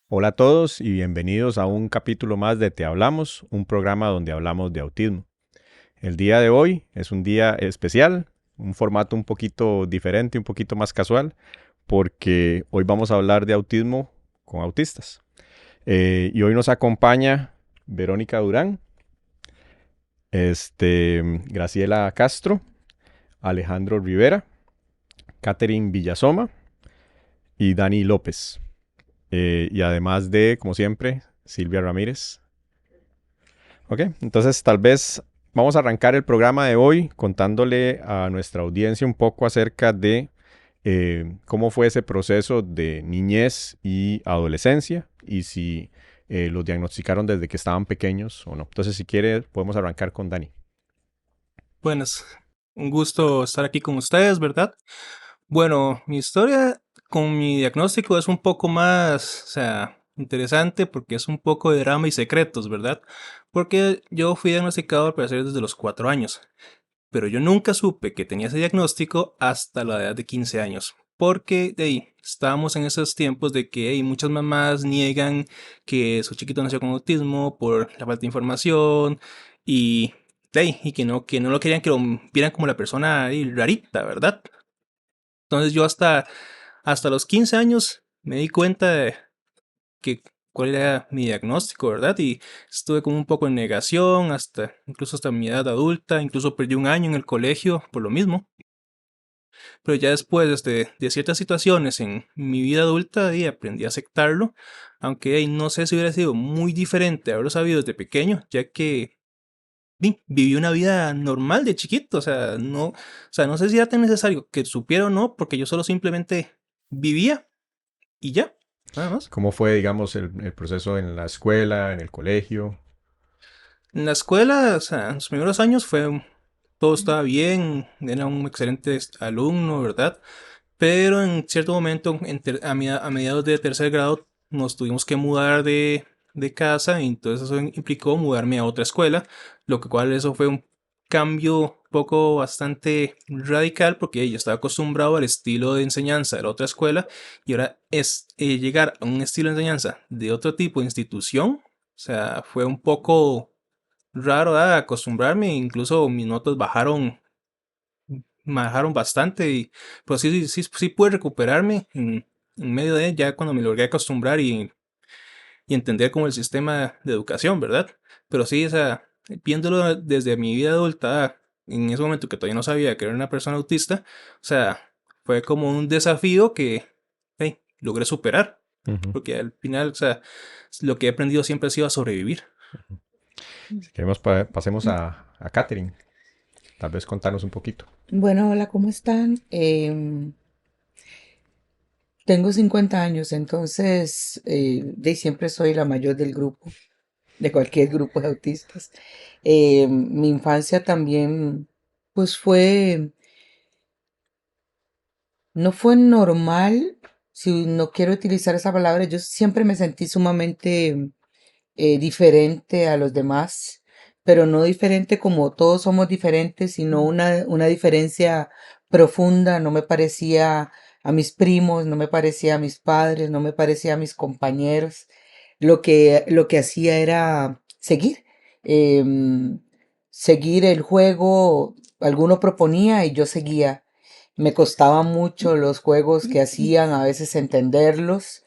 Hola a todos y bienvenidos a un capítulo más de Te Hablamos, un programa donde hablamos de autismo. El día de hoy es un día especial, un formato un poquito diferente, un poquito más casual, porque hoy vamos a hablar de autismo con autistas. Y hoy nos acompaña Verónica Durán, Graciela Castro, Alejandro Rivera, Catherine Villasoma y Dani López. Y además de, como siempre, Silvia Ramírez. Ok, entonces tal vez vamos a arrancar el programa de hoy contándole a nuestra audiencia un poco acerca de cómo fue ese proceso de niñez y adolescencia y si los diagnosticaron desde que estaban pequeños o no. Entonces, si quiere, podemos arrancar con Dani. Buenas, un gusto estar aquí con ustedes, ¿verdad? Bueno, mi historia con mi diagnóstico es un poco más, interesante porque es un poco de drama y secretos, ¿verdad? Porque yo fui diagnosticado al parecer desde los 4 años, pero yo nunca supe que tenía ese diagnóstico hasta la edad de 15 años. Porque de ahí estábamos en esos tiempos de que muchas mamás niegan que su chiquito nació con autismo por la falta de información y y que no lo querían que lo vieran como la persona ahí rarita, ¿verdad? Entonces yo hasta los 15 años me di cuenta de que cuál era mi diagnóstico, ¿verdad? Y estuve como un poco en negación incluso hasta mi edad adulta, incluso perdí un año en el colegio por lo mismo. Pero ya después de ciertas situaciones en mi vida adulta aprendí a aceptarlo, aunque no sé si hubiera sido muy diferente haberlo sabido desde pequeño, ya que viví una vida normal de chiquito, no sé si era tan necesario que supiera o no, porque yo solo simplemente vivía y ya, nada más. ¿Cómo fue, digamos, el proceso en la escuela, en el colegio? En la escuela, en los primeros años todo estaba bien, era un excelente alumno, ¿verdad? Pero en cierto momento, a mediados de tercer grado, nos tuvimos que mudar de casa y entonces eso implicó mudarme a otra escuela, lo que cual eso fue un cambio poco bastante radical porque yo estaba acostumbrado al estilo de enseñanza de la otra escuela y ahora es llegar a un estilo de enseñanza de otro tipo de institución, fue un poco raro acostumbrarme, incluso mis notas bajaron bastante, pero sí pude recuperarme en medio de ya cuando me logré acostumbrar y entender como el sistema de educación, ¿verdad? Pero sí, viéndolo desde mi vida adulta, en ese momento que todavía no sabía que era una persona autista, fue como un desafío que logré superar, Ujú. porque al final, lo que he aprendido siempre ha sido a sobrevivir. Si queremos, pasemos a Catherine. Tal vez contarnos un poquito. Bueno, hola, ¿cómo están? Tengo 50 años, entonces siempre soy la mayor del grupo, de cualquier grupo de autistas. Mi infancia también, pues no fue normal, si no quiero utilizar esa palabra, yo siempre me sentí sumamente diferente a los demás, pero no diferente como todos somos diferentes, sino una diferencia profunda. No me parecía a mis primos, no me parecía a mis padres, no me parecía a mis compañeros. Lo que hacía era em, seguir el juego, alguno proponía y yo seguía. Me costaba mucho los juegos que hacían, a veces entenderlos,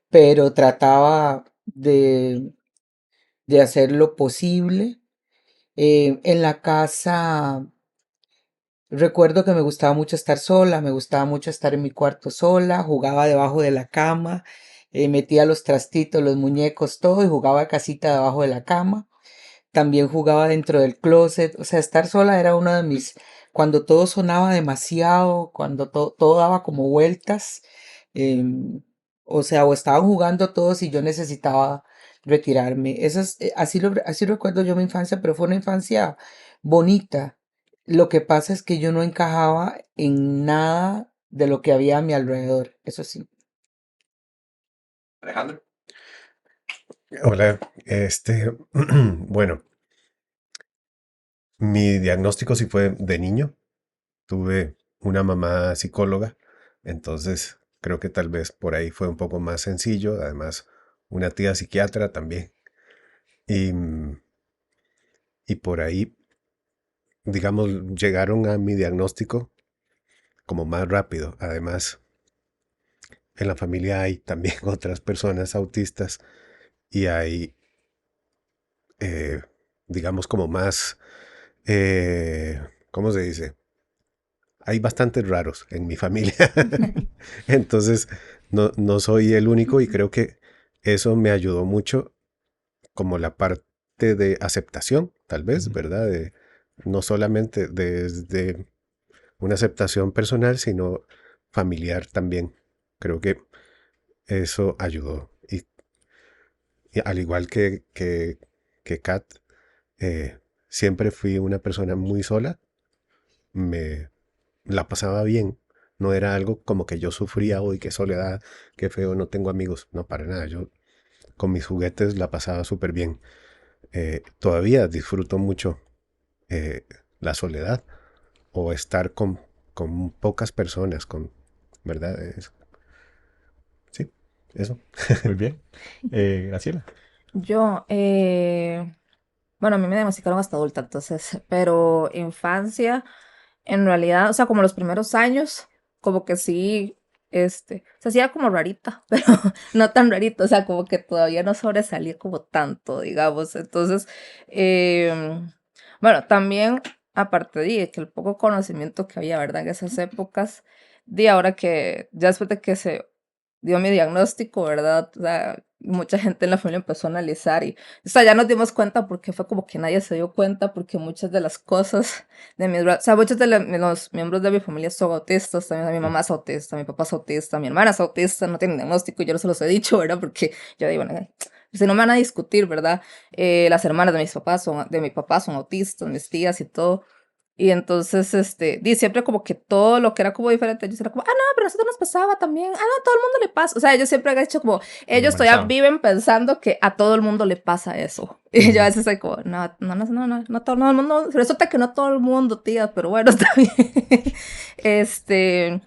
pero trataba de hacer lo posible. En la casa recuerdo que me gustaba mucho estar sola, me gustaba mucho estar en mi cuarto sola, jugaba debajo de la cama, metía los trastitos, los muñecos, todo y jugaba casita debajo de la cama. También jugaba dentro del closet, o sea, estar sola era uno de cuando todo sonaba demasiado, cuando todo daba como vueltas, em, o sea, o estaban jugando todos y yo necesitaba retirarme. Así recuerdo yo mi infancia, pero fue una infancia bonita. Lo que pasa es que yo no encajaba en nada de lo que había a mi alrededor, eso sí. Alejandro. Hola, bueno, mi diagnóstico sí fue de niño. Tuve una mamá psicóloga, entonces creo que tal vez por ahí fue un poco más sencillo. Además, una tía psiquiatra también. Y, y por ahí, digamos, llegaron a mi diagnóstico como más rápido. Además, en la familia hay también otras personas autistas y hay, eh, digamos, como más, ¿cómo se dice? Hay bastantes raros en mi familia. Entonces, no soy el único y creo que eso me ayudó mucho como la parte de aceptación, tal vez, ¿verdad? No solamente desde una aceptación personal, sino familiar también. Creo que eso ayudó. Y al igual que Kat, siempre fui una persona muy sola. Me la pasaba bien. No era algo como que yo sufría hoy, qué soledad, qué feo, no tengo amigos. No, para nada. Yo con mis juguetes la pasaba súper bien. Todavía disfruto mucho eh, la soledad o estar con pocas personas, ¿verdad? Sí, eso. Muy bien. Graciela. Yo, bueno, a mí me diagnosticaron hasta adulta, entonces, pero infancia, en realidad, o sea, como los primeros años, como que sí, se hacía como rarita, pero no tan rarito, o sea, como que todavía no sobresalía como tanto, digamos. Entonces, bueno, también, aparte de que el poco conocimiento que había, ¿verdad? En esas épocas, de ahora que, ya después de que se dio mi diagnóstico, ¿verdad? O sea, mucha gente en la familia empezó a analizar y, o sea, ya nos dimos cuenta porque fue como que nadie se dio cuenta porque muchas de las cosas de mis, o sea, muchos de los miembros de mi familia son autistas, también mi mamá es autista, mi papá es autista, mi hermana es autista, no tienen diagnóstico, yo no se los he dicho, ¿verdad? Porque yo digo, bueno, si no me van a discutir, ¿verdad? Las hermanas de mis papás son, de mi papá son autistas, mis tías y todo. Y entonces, di siempre como que todo lo que era como diferente, ellos eran como, ah, no, pero a nosotros nos pasaba también, ah, no, a todo el mundo le pasa. O sea, ellos siempre han hecho como, ellos todavía Normalizado. viven pensando que a todo el mundo le pasa eso. Y yo a veces soy como, no todo el mundo, resulta que no todo el mundo, tía, pero bueno, está bien. Este,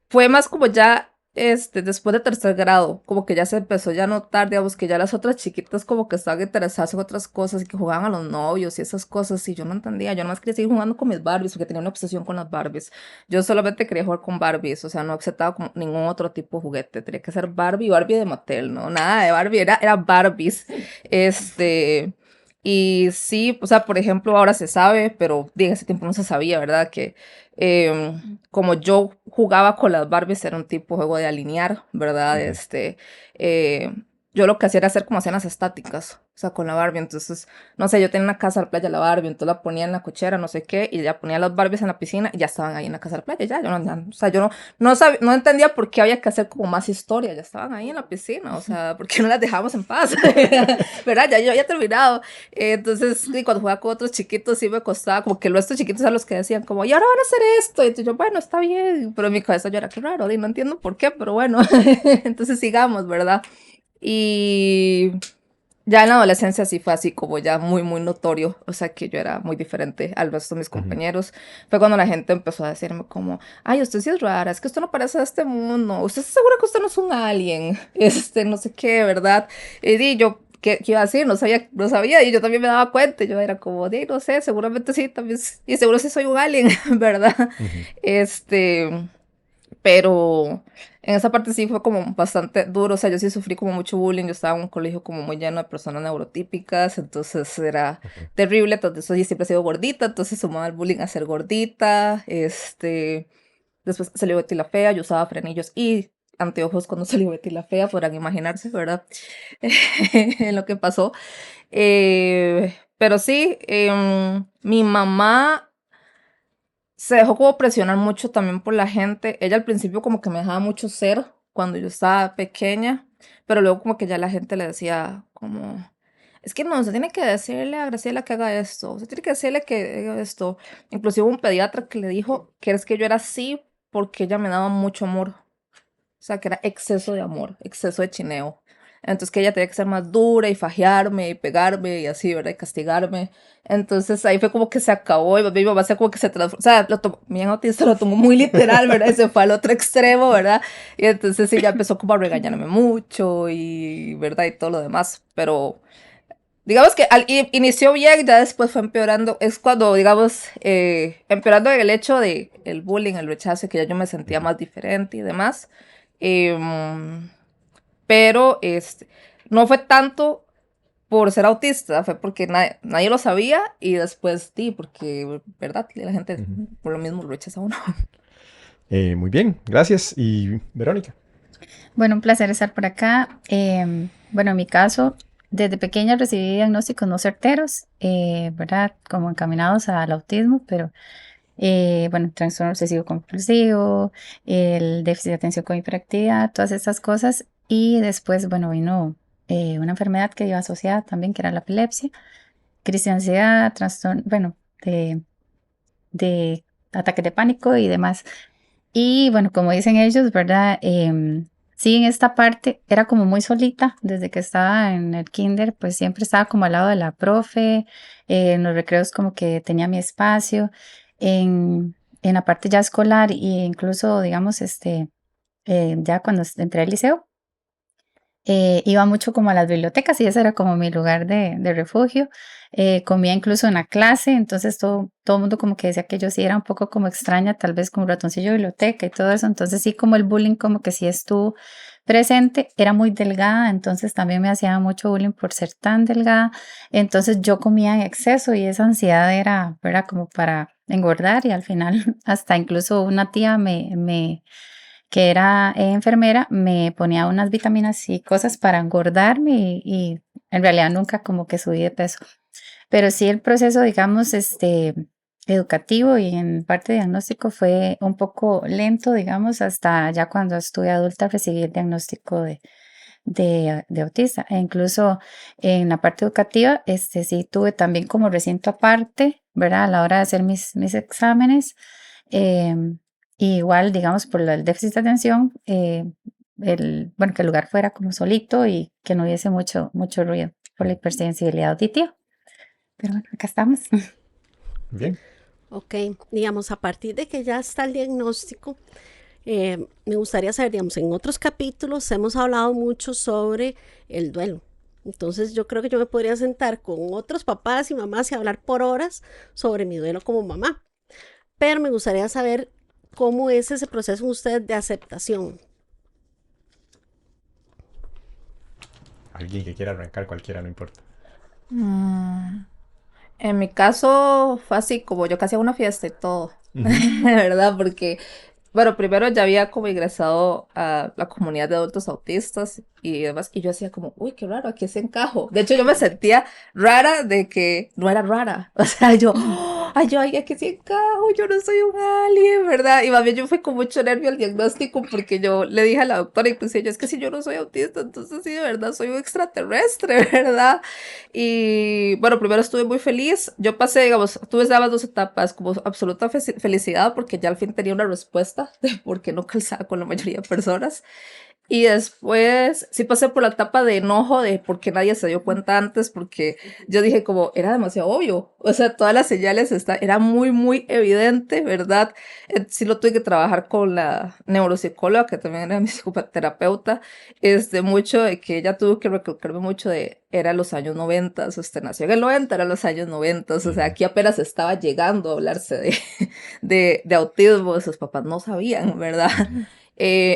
fue más como ya, después de tercer grado, como que ya se empezó ya a notar, digamos, que ya las otras chiquitas como que estaban interesadas en otras cosas y que jugaban a los novios y esas cosas, y yo no entendía, yo nomás quería seguir jugando con mis Barbies, porque tenía una obsesión con las Barbies. Yo solamente quería jugar con Barbies, o sea, no aceptaba como ningún otro tipo de juguete, tenía que ser Barbie, Barbie de Mattel, no, nada de Barbie, era Barbies. Y sí, o sea, por ejemplo, ahora se sabe, pero en ese tiempo no se sabía, ¿verdad? Que como yo jugaba con las Barbies, era un tipo de juego de alinear, ¿verdad? Ujú. Eh, yo lo que hacía era hacer como escenas estáticas, o sea, con la Barbie. Entonces, no sé, yo tenía una casa a la playa la Barbie, entonces la ponía en la cochera, no sé qué, y ya ponía las Barbies en la piscina y ya estaban ahí en la casa a la playa, ya, yo no, o sea, yo no sabía, no entendía por qué había que hacer como más historia, ya estaban ahí en la piscina, o sea, ¿por qué no las dejábamos en paz? ¿Verdad? Ya yo había terminado. Entonces, y cuando jugaba con otros chiquitos, sí me costaba, como que los estos chiquitos a los que decían, como, y ahora van a hacer esto. Y entonces yo, bueno, está bien. Pero en mi cabeza yo era, qué raro, y no entiendo por qué, pero bueno. Entonces sigamos, ¿verdad? Y ya en la adolescencia sí fue así como ya muy, muy notorio, o sea que yo era muy diferente al resto de mis Ujú. compañeros. Fue cuando la gente empezó a decirme como, ay, usted sí es rara, es que usted no parece de este mundo, usted está segura que usted no es un alien, no sé qué, ¿verdad? Y di, yo, ¿qué iba a decir? No sabía, y yo también me daba cuenta, yo era como, di, no sé, seguramente sí, también, y seguro sí soy un alien, ¿verdad? Ujú. Este, pero en esa parte sí fue como bastante duro, o sea, yo sí sufrí como mucho bullying, yo estaba en un colegio como muy lleno de personas neurotípicas, entonces era Ok. terrible, entonces yo siempre he sido gordita, entonces sumaba el bullying a ser gordita, después salió Betty la Fea, yo usaba frenillos y anteojos cuando salió Betty la Fea, podrán imaginarse, ¿verdad? En lo que pasó. Pero sí, mi mamá se dejó como presionar mucho también por la gente. Ella al principio como que me dejaba mucho ser cuando yo estaba pequeña, pero luego como que ya la gente le decía como, es que no, usted tiene que decirle a Graciela que haga esto, usted tiene que decirle que haga esto. Inclusive hubo un pediatra que le dijo que es que yo era así porque ella me daba mucho amor, o sea, que era exceso de amor, exceso de chineo. Entonces que ella tenía que ser más dura y fajearme y pegarme y así, ¿verdad? Y castigarme. Entonces ahí fue como que se acabó y mi mamá se como que se transformó, o sea, mi autista lo tomó muy literal, ¿verdad? Y se fue al otro extremo, ¿verdad? Y entonces ella empezó como a regañarme mucho y, ¿verdad? Y todo lo demás, pero digamos que inició bien, ya después fue empeorando. Es cuando, digamos, empeorando en el hecho de el bullying, el rechazo, que ya yo me sentía más diferente y demás. Em, pero no fue tanto por ser autista, fue porque nadie lo sabía y después sí, porque, ¿verdad? La gente por lo mismo lo rechaza a uno. Muy bien, gracias. Y Verónica. Bueno, un placer estar por acá. Bueno, en mi caso, desde pequeña recibí diagnósticos no certeros, ¿verdad? Como encaminados al autismo, pero bueno, trastorno obsesivo compulsivo, el déficit de atención con hiperactividad, todas estas cosas. Y después, bueno, vino una enfermedad que iba asociada también, que era la epilepsia, crisis de ansiedad, trastorno, bueno, de ataques de pánico y demás. Y bueno, como dicen ellos, ¿verdad? Sí, en esta parte era como muy solita desde que estaba en el kinder, pues siempre estaba como al lado de la profe, en los recreos como que tenía mi espacio, en la parte ya escolar e incluso, digamos, ya cuando entré al liceo, iba mucho como a las bibliotecas y ese era como mi lugar de refugio. Comía incluso en la clase, entonces todo el mundo como que decía que yo sí era un poco como extraña, tal vez como ratoncillo de biblioteca y todo eso. Entonces sí, como el bullying como que sí estuvo presente. Era muy delgada, entonces también me hacía mucho bullying por ser tan delgada. Entonces yo comía en exceso y esa ansiedad era como para engordar y al final hasta incluso una tía que era enfermera, me ponía unas vitaminas y cosas para engordarme y en realidad nunca como que subí de peso. Pero sí el proceso, digamos, educativo y en parte diagnóstico fue un poco lento, digamos, hasta ya cuando estuve adulta recibí el diagnóstico de autista. E incluso en la parte educativa, sí tuve también como recinto aparte, ¿verdad? A la hora de hacer mis exámenes. Y igual, digamos, por el déficit de atención, bueno, que el lugar fuera como solito y que no hubiese mucho ruido por la hipersensibilidad auditiva. Pero bueno, acá estamos. Bien. Ok, digamos, a partir de que ya está el diagnóstico, me gustaría saber, digamos, en otros capítulos hemos hablado mucho sobre el duelo. Entonces yo creo que yo me podría sentar con otros papás y mamás y hablar por horas sobre mi duelo como mamá. Pero me gustaría saber cómo es ese proceso en ustedes de aceptación. Alguien que quiera arrancar, cualquiera, no importa. En mi caso fue así, como yo casi hago una fiesta y todo, ¿verdad? Porque, bueno, primero ya había como ingresado a la comunidad de adultos autistas y demás, y yo hacía como, uy, qué raro, aquí se encajo. De hecho, yo me sentía rara de que no era rara. O sea, ay, aquí sí encajo, yo no soy un alien, ¿verdad? Y más bien yo fui con mucho nervio al diagnóstico porque yo le dije a la doctora, inclusive yo, es que si yo no soy autista, entonces sí, de verdad, soy un extraterrestre, ¿verdad? Y bueno, primero estuve muy feliz. Yo pasé, digamos, tuve esas dos etapas, como absoluta felicidad porque ya al fin tenía una respuesta de por qué no calzaba con la mayoría de personas. Y después sí pasé por la etapa de enojo de por qué nadie se dio cuenta antes, porque yo dije como era demasiado obvio, o sea, todas las señales era muy evidente, ¿verdad? Sí lo tuve que trabajar con la neuropsicóloga, que también era mi psicoterapeuta, mucho de que ella tuvo que recalcarme mucho de, era los años 90, nació en el 90, era los años 90, o sea, aquí apenas estaba llegando a hablarse de autismo, sus papás no sabían, ¿verdad?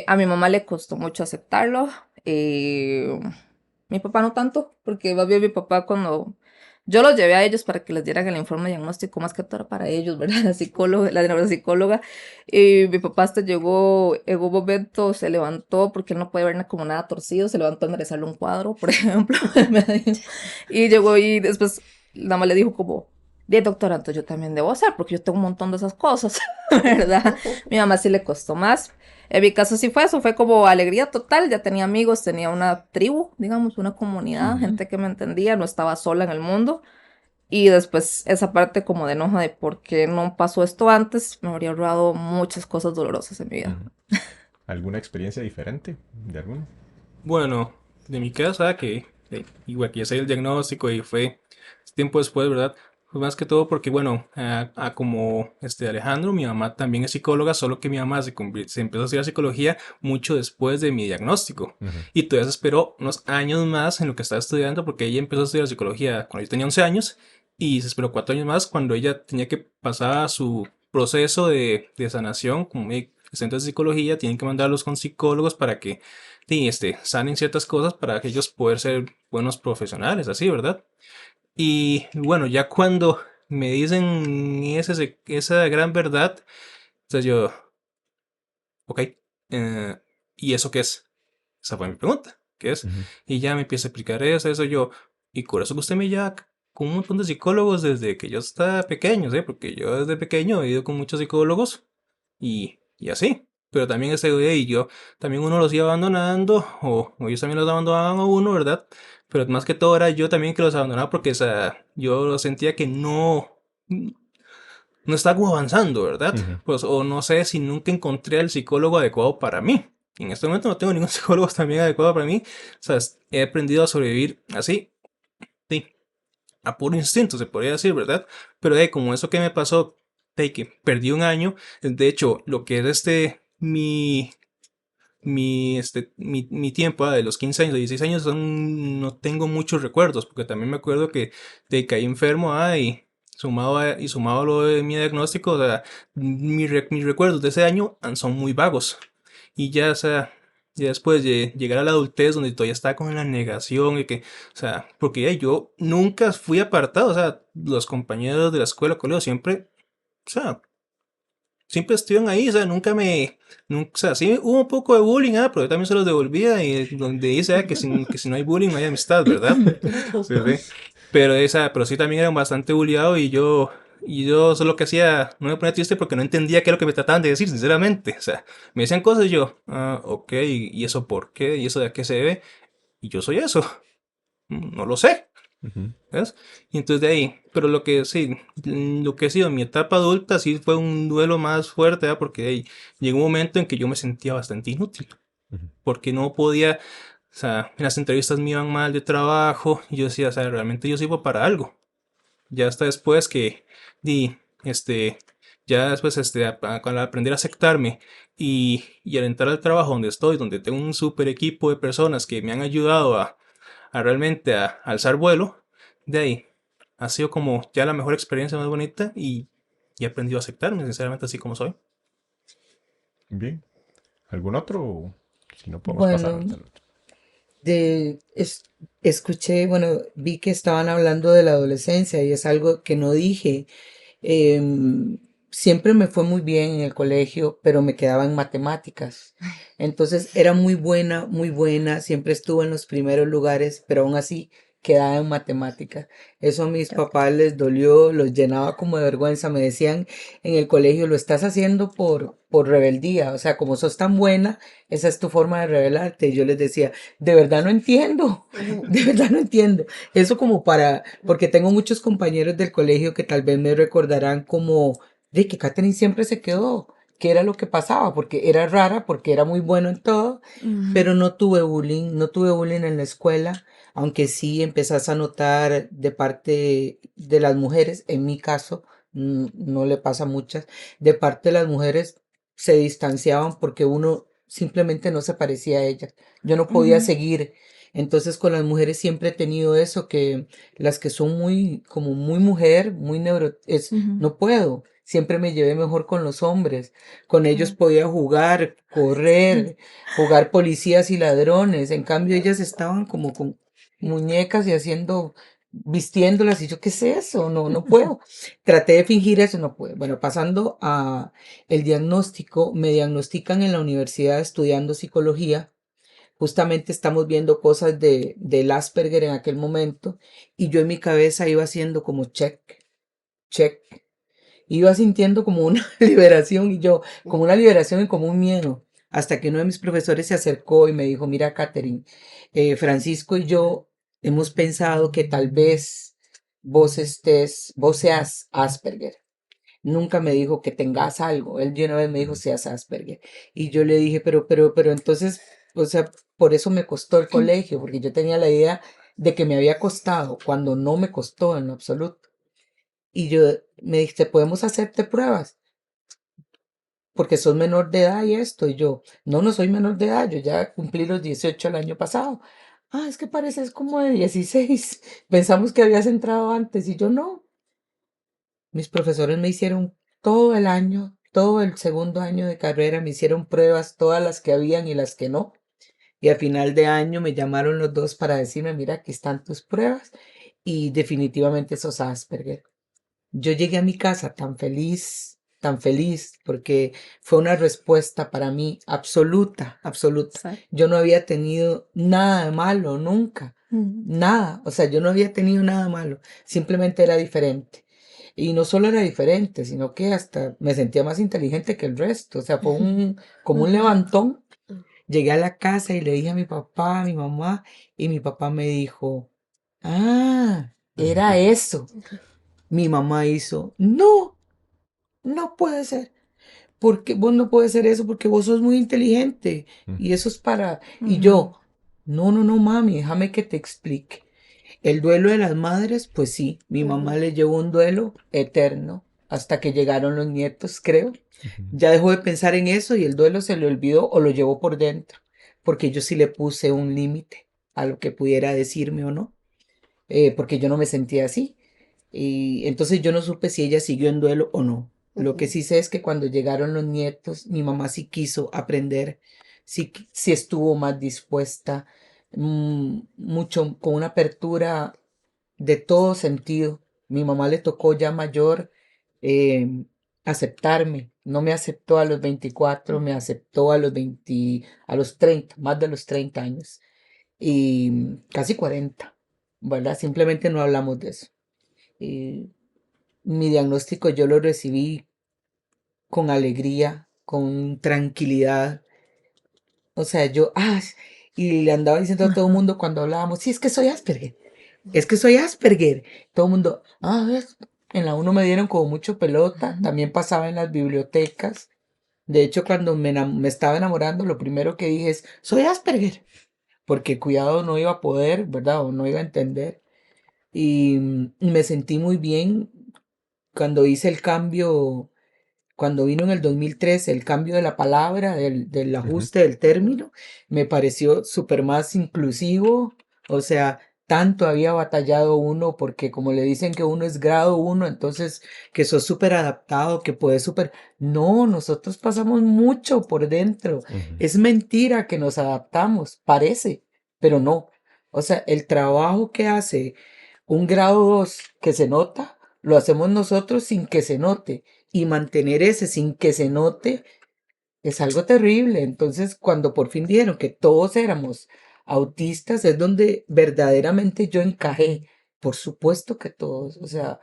A mi mamá le costó mucho aceptarlo. Mi papá no tanto, porque más bien mi papá cuando yo los llevé a ellos para que les dieran el informe diagnóstico, más que todo era para ellos, ¿verdad? La psicóloga, la neuropsicóloga. Y mi papá hasta llegó, en un momento se levantó, porque él no puede ver como nada torcido, se levantó a enderezarle un cuadro, por ejemplo. Y llegó y después nada más le dijo como, bien, doctora, entonces yo también debo hacer, porque yo tengo un montón de esas cosas, ¿verdad? Mi mamá sí le costó más. En mi caso sí fue eso, fue como alegría total, ya tenía amigos, tenía una tribu, digamos, una comunidad, gente que me entendía, no estaba sola en el mundo. Y después esa parte como de enojo de por qué no pasó esto antes, me habría ahorrado muchas cosas dolorosas en mi vida. ¿Alguna experiencia diferente de alguno? Bueno, de mi casa, que igual que ya sé el diagnóstico y fue tiempo después, ¿verdad? Pues más que todo porque, bueno, como Alejandro, mi mamá también es psicóloga, solo que mi mamá se empezó a estudiar psicología mucho después de mi diagnóstico. Ujú. Y todavía se esperó unos años más en lo que estaba estudiando, porque ella empezó a estudiar psicología cuando yo tenía 11 años, y se esperó 4 años más cuando ella tenía que pasar a su proceso de sanación. Como estudiantes de psicología, tienen que mandarlos con psicólogos para que sí, sanen ciertas cosas para que ellos puedan ser buenos profesionales, así, ¿verdad? Y bueno, ya cuando me dicen esa gran verdad, entonces yo, ok, ¿y eso qué es? Esa fue mi pregunta, ¿qué es? Ujú. Y ya me empieza a explicar eso yo, y por eso que usted me lleva con un montón de psicólogos desde que yo estaba pequeño, ¿sí? Porque yo desde pequeño he ido con muchos psicólogos y así. Pero también ese güey y yo, también uno los iba abandonando, o ellos también los abandonaban a uno, ¿verdad? Pero más que todo era yo también que los abandonaba porque, o sea, yo sentía que no estaba como avanzando, ¿verdad? Ujú. Pues, o no sé si nunca encontré al psicólogo adecuado para mí. En este momento no tengo ningún psicólogo también adecuado para mí. O sea, he aprendido a sobrevivir así, sí, a puro instinto, se podría decir, ¿verdad? Pero como eso que me pasó, de que perdí un año, de hecho, lo que es mi tiempo de los 15 años, de 16 años, no tengo muchos recuerdos, porque también me acuerdo que de caí enfermo, y sumado a lo de mi diagnóstico, o sea, mis recuerdos de ese año son muy vagos. Y ya, o sea, ya después de llegar a la adultez, donde todavía estaba con la negación, y que, o sea, porque yo nunca fui apartado, o sea, los compañeros de la escuela, colegio, siempre, o sea, siempre estuvieron ahí, o sea, o sea, sí hubo un poco de bullying, pero yo también se los devolvía, y donde dice que si no hay bullying no hay amistad, ¿verdad? Sí, sí. Pero sí también eran bastante bulliado, y yo solo que hacía, no me ponía triste porque no entendía qué es lo que me trataban de decir, sinceramente. O sea, me decían cosas y yo, ok, ¿y eso por qué? ¿Y eso de a qué se debe? Y yo soy eso, no lo sé. Ujú. ¿Ves? Y entonces de ahí, pero lo que sí, lo que ha sido mi etapa adulta sí fue un duelo más fuerte, ¿verdad? Porque llegó un momento en que yo me sentía bastante inútil, Ujú. porque no podía, o sea, en las entrevistas me iban mal de trabajo, y yo decía, o sea, realmente yo sirvo para algo. Ya hasta después que di, ya después, cuando aprender a aceptarme, y al entrar al trabajo donde estoy, donde tengo un super equipo de personas que me han ayudado a realmente a alzar vuelo, de ahí ha sido como ya la mejor experiencia más bonita, y he aprendido a aceptarme, sinceramente, así como soy. Bien. ¿Algún otro? Si no, podemos pasar Bueno, al otro. de, es- escuché, bueno, vi que estaban hablando de la adolescencia y es algo que no dije. Siempre me fue muy bien en el colegio, pero me quedaba en matemáticas. Entonces era muy buena, siempre estuve en los primeros lugares, pero aún así quedaba en matemáticas. Eso a mis papás les dolió, los llenaba como de vergüenza. Me decían en el colegio, lo estás haciendo por rebeldía, o sea, como sos tan buena, esa es tu forma de rebelarte. Y yo les decía, de verdad no entiendo, de verdad no entiendo. Eso como porque tengo muchos compañeros del colegio que tal vez me recordarán como de que Katherine siempre se quedó, que era lo que pasaba, porque era rara, porque era muy bueno en todo, Ujú. pero no tuve bullying en la escuela, aunque sí empezás a notar de parte de las mujeres, en mi caso, no le pasa a muchas, de parte de las mujeres se distanciaban porque uno simplemente no se parecía a ellas. Yo no podía Ujú. seguir. Entonces con las mujeres siempre he tenido eso, que las que son como muy mujer, Ujú. no puedo. Siempre me llevé mejor con los hombres. Con ellos Claro. podía jugar, correr, jugar policías y ladrones. En cambio, ellas estaban como con muñecas y vistiéndolas, y yo, ¿qué es eso? No, no puedo. Traté de fingir eso, no puedo. Bueno, pasando a el diagnóstico, me diagnostican en la universidad estudiando psicología. Justamente estamos viendo cosas del Asperger en aquel momento, y yo en mi cabeza iba haciendo como check, check. Iba sintiendo como una liberación, y yo, como una liberación y como un miedo, hasta que uno de mis profesores se acercó y me dijo, mira, Katherine, Francisco y yo hemos pensado que tal vez vos seas Asperger. Nunca me dijo que tengas algo. Él de una vez me dijo, seas Asperger. Y yo le dije, pero entonces, o sea, por eso me costó el colegio, porque yo tenía la idea de que me había costado, cuando no me costó en lo absoluto. Y yo me dije, ¿podemos hacerte pruebas? Porque sos menor de edad y esto. Y yo, no soy menor de edad, yo ya cumplí los 18 el año pasado. Ah, es que pareces como de 16. Pensamos que habías entrado antes y yo no. Mis profesores me hicieron todo el año, todo el segundo año de carrera, me hicieron pruebas, todas las que habían y las que no. Y a final de año me llamaron los dos para decirme, mira, aquí están tus pruebas y definitivamente sos Asperger. Yo llegué a mi casa tan feliz, porque fue una respuesta para mí absoluta, absoluta. Exacto. Yo no había tenido nada de malo, nunca, Ujú. nada. O sea, yo no había tenido nada malo, simplemente era diferente. Y no solo era diferente, sino que hasta me sentía más inteligente que el resto. O sea, fue como un Ujú. levantón. Llegué a la casa y le dije a mi papá, a mi mamá, y mi papá me dijo, ah, era eso. Mi mamá hizo, no, no puede ser. Porque vos no puedes ser eso porque vos sos muy inteligente y eso es para... Y Ujú. yo, no, mami, déjame que te explique. El duelo de las madres, pues sí, mi mamá Ujú. le llevó un duelo eterno hasta que llegaron los nietos, creo. Ujú. Ya dejó de pensar en eso y el duelo se le olvidó o lo llevó por dentro, porque yo sí le puse un límite a lo que pudiera decirme o no, porque yo no me sentía así. Y entonces yo no supe si ella siguió en duelo o no. Lo que Ujú. sí sé es que cuando llegaron los nietos, mi mamá sí quiso aprender, sí estuvo más dispuesta, mucho, con una apertura de todo sentido. Mi mamá le tocó ya mayor eh, aceptarme. No me aceptó a los 24, me aceptó a los 20, a los 30, más de los 30 años y casi 40, ¿verdad? Simplemente no hablamos de eso. Y mi diagnóstico yo lo recibí con alegría, con tranquilidad. O sea, y le andaba diciendo a todo el Ajá. mundo cuando hablábamos, sí, es que soy Asperger, es que soy Asperger. Todo el mundo, ¿ves? En la uno me dieron como mucho pelota, también pasaba en las bibliotecas. De hecho, cuando me estaba enamorando, lo primero que dije es, soy Asperger, porque cuidado no iba a poder, ¿verdad? O no iba a entender. Y me sentí muy bien cuando hice el cambio, cuando vino en el 2013 el cambio de la palabra, del Ujú. ajuste del término, me pareció súper más inclusivo. O sea, tanto había batallado uno porque como le dicen que uno es grado uno, entonces que sos súper adaptado, que puedes súper... No, nosotros pasamos mucho por dentro. Ujú. Es mentira que nos adaptamos, parece, pero no. O sea, el trabajo que hace un grado 2 que se nota, lo hacemos nosotros sin que se note. Y mantener ese sin que se note es algo terrible. Entonces, cuando por fin dijeron que todos éramos autistas, es donde verdaderamente yo encajé. Por supuesto que todos, o sea,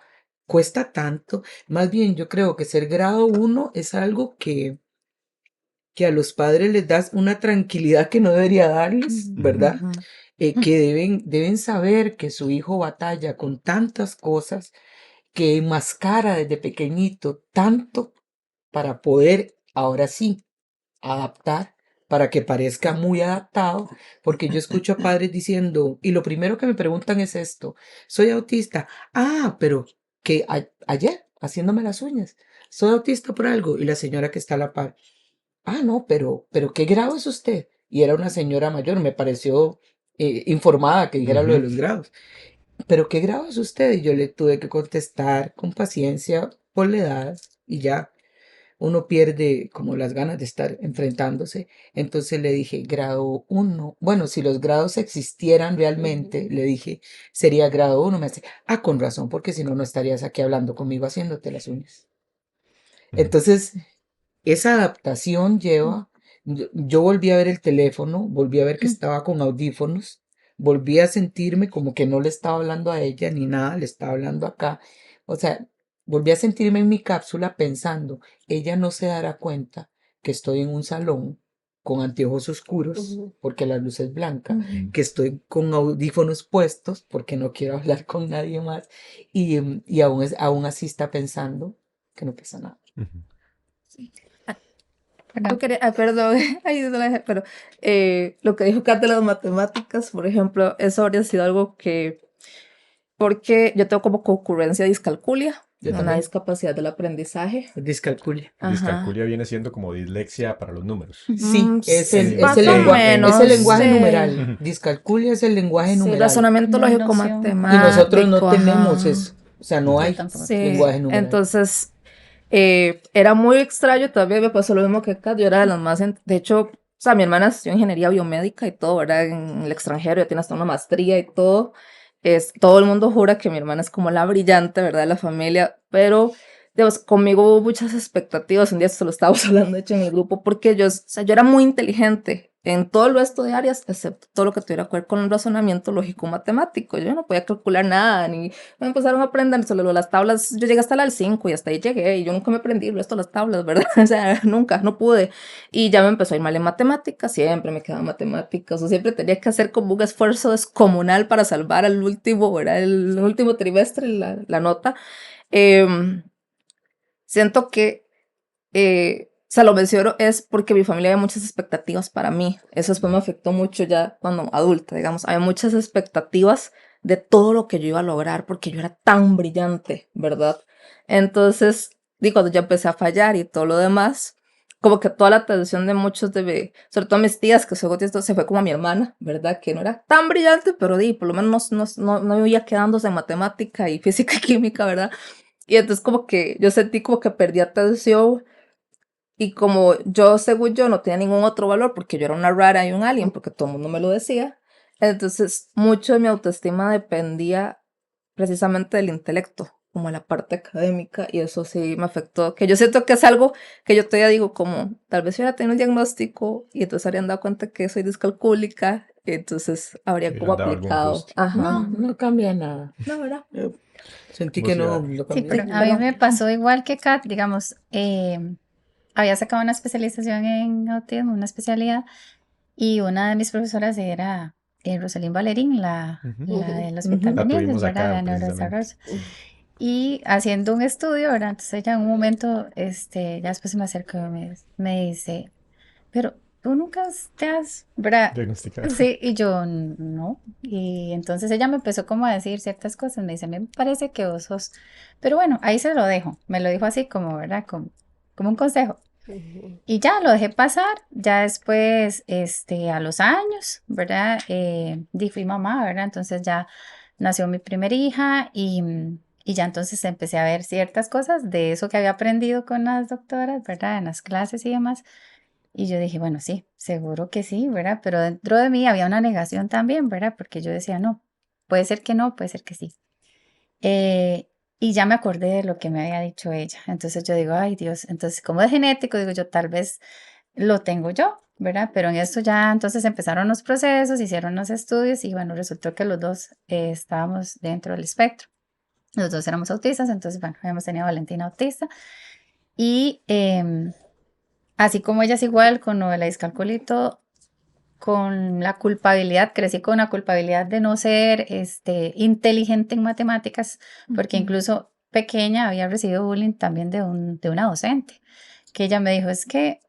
cuesta tanto. Más bien, yo creo que ser grado uno es algo que a los padres les da una tranquilidad que no debería darles, Ujú. ¿verdad? Ujú. Que deben saber que su hijo batalla con tantas cosas, que enmascara desde pequeñito tanto para poder, ahora sí, adaptar, para que parezca muy adaptado, porque yo escucho a padres diciendo, y lo primero que me preguntan es esto, soy autista, pero que ayer, haciéndome las uñas, soy autista por algo, y la señora que está a la par, no, pero ¿qué grado es usted? Y era una señora mayor, me pareció informada que dijera lo de Ujú. los grados. ¿Pero qué grado es usted? Y yo le tuve que contestar con paciencia por la edad y ya uno pierde como las ganas de estar enfrentándose. Entonces le dije, grado uno. Bueno, si los grados existieran realmente, le dije, sería grado uno. Me dice, con razón, porque si no, no estarías aquí hablando conmigo haciéndote las uñas. Ujú. Entonces, esa adaptación lleva, yo volví a ver el teléfono, volví a ver que estaba con audífonos, volví a sentirme como que no le estaba hablando a ella ni nada, le estaba hablando acá. O sea, volví a sentirme en mi cápsula pensando, ella no se dará cuenta que estoy en un salón con anteojos oscuros Ujú. porque la luz es blanca, Ujú. que estoy con audífonos puestos porque no quiero hablar con nadie más y aún así está pensando que no pasa nada. Ujú. Ah, Perdón. Yo quería, perdón, ahí no la dejé, pero lo que dijo Kat de las matemáticas, por ejemplo, eso habría sido algo que, porque yo tengo como concurrencia de discalculia, Yo una también. discapacidad del aprendizaje. Discalculia. Ajá. Discalculia viene siendo como dislexia para los números. Sí, es el, más es el o lenguaje, es el lenguaje sí. numeral. Discalculia es el lenguaje Sí, numeral. razonamiento No hay lógico noción. Y nosotros no matemático, tenemos ajá. eso. O sea, no Yo hay tampoco. Sí, lenguaje numeral. entonces era muy extraño, todavía me pasó lo mismo que Kat, yo era de las más, de hecho, o sea, mi hermana estudió ingeniería biomédica y todo, ¿verdad? En el extranjero, ya tiene hasta una maestría y todo, todo el mundo jura que mi hermana es como la brillante, ¿verdad? De la familia, pero, digamos, conmigo hubo muchas expectativas, un día esto lo estábamos hablando, de hecho, en el grupo, porque yo, o sea, yo era muy inteligente en todo el resto de áreas, excepto todo lo que tuviera que ver con el razonamiento lógico-matemático, yo no podía calcular nada, ni me empezaron a aprender solo las tablas, yo llegué hasta la del 5 y hasta ahí llegué, y yo nunca me aprendí el resto de las tablas, ¿verdad? O sea, nunca, no pude, y ya me empezó a ir mal en matemáticas, siempre me quedaba matemáticas, o siempre tenía que hacer como un esfuerzo descomunal para salvar al último, ¿verdad? El último trimestre, la nota. Siento que, o sea, lo menciono es porque mi familia había muchas expectativas para mí. Eso después me afectó mucho ya cuando adulta, digamos. Había muchas expectativas de todo lo que yo iba a lograr porque yo era tan brillante, ¿verdad? Entonces, cuando ya empecé a fallar y todo lo demás, como que toda la atención de muchos sobre todo mis tías, que son autistas, se fue como a mi hermana, ¿verdad? Que no era tan brillante, pero por lo menos no iba quedándose en matemática y física y química, ¿verdad? Y entonces como que yo sentí como que perdí atención y como yo, según yo, no tenía ningún otro valor porque yo era una rara y un alien, porque todo el mundo me lo decía, entonces mucho de mi autoestima dependía precisamente del intelecto, como la parte académica, y eso sí me afectó, que yo siento que es algo que yo todavía digo como, tal vez si hubiera tenido un diagnóstico y entonces habrían dado cuenta que soy discalcúlica, y entonces habría Hubieran como dado algún aplicado. ajuste. Ajá. No cambia nada. No, ¿verdad? Sentí Vos que ya- no Sí, cambió. pero a mí me pasó igual que Kat, digamos, había sacado una especialización en autismo, una especialidad, y una de mis profesoras era Rosalind Valerín, la Ujú. del Hospital La de Nieces, tuvimos ¿verdad? acá De precisamente. neurodesarrollo. Y haciendo un estudio, ¿verdad? Entonces ella en un momento, ya después se me acercó y me dice, pero tú nunca te has, ¿verdad? Diagnosticado. Sí, y yo no. Y entonces ella me empezó como a decir ciertas cosas, me dice, me parece que vos sos, pero bueno, ahí se lo dejo, me lo dijo así como, ¿verdad? Como un consejo. Y ya lo dejé pasar, ya después, a los años, ¿verdad? Fui mamá, ¿verdad? Entonces ya nació mi primera hija y ya entonces empecé a ver ciertas cosas de eso que había aprendido con las doctoras, ¿verdad? En las clases y demás. Y yo dije, bueno, sí, seguro que sí, ¿verdad? Pero dentro de mí había una negación también, ¿verdad? Porque yo decía, no, puede ser que no, puede ser que sí. Eh, y ya me acordé de lo que me había dicho ella. Entonces yo digo, ay Dios, entonces como es genético, digo yo, tal vez lo tengo yo, ¿verdad? Pero en esto ya entonces empezaron los procesos, hicieron los estudios y bueno, resultó que los dos estábamos dentro del espectro. Los dos éramos autistas, entonces bueno, habíamos tenido a Valentina autista y así como ella es igual con lo de la discalculia y todo, con la culpabilidad, crecí con la culpabilidad de no ser inteligente en matemáticas, porque incluso pequeña había recibido bullying también de una docente, que ella me dijo, es que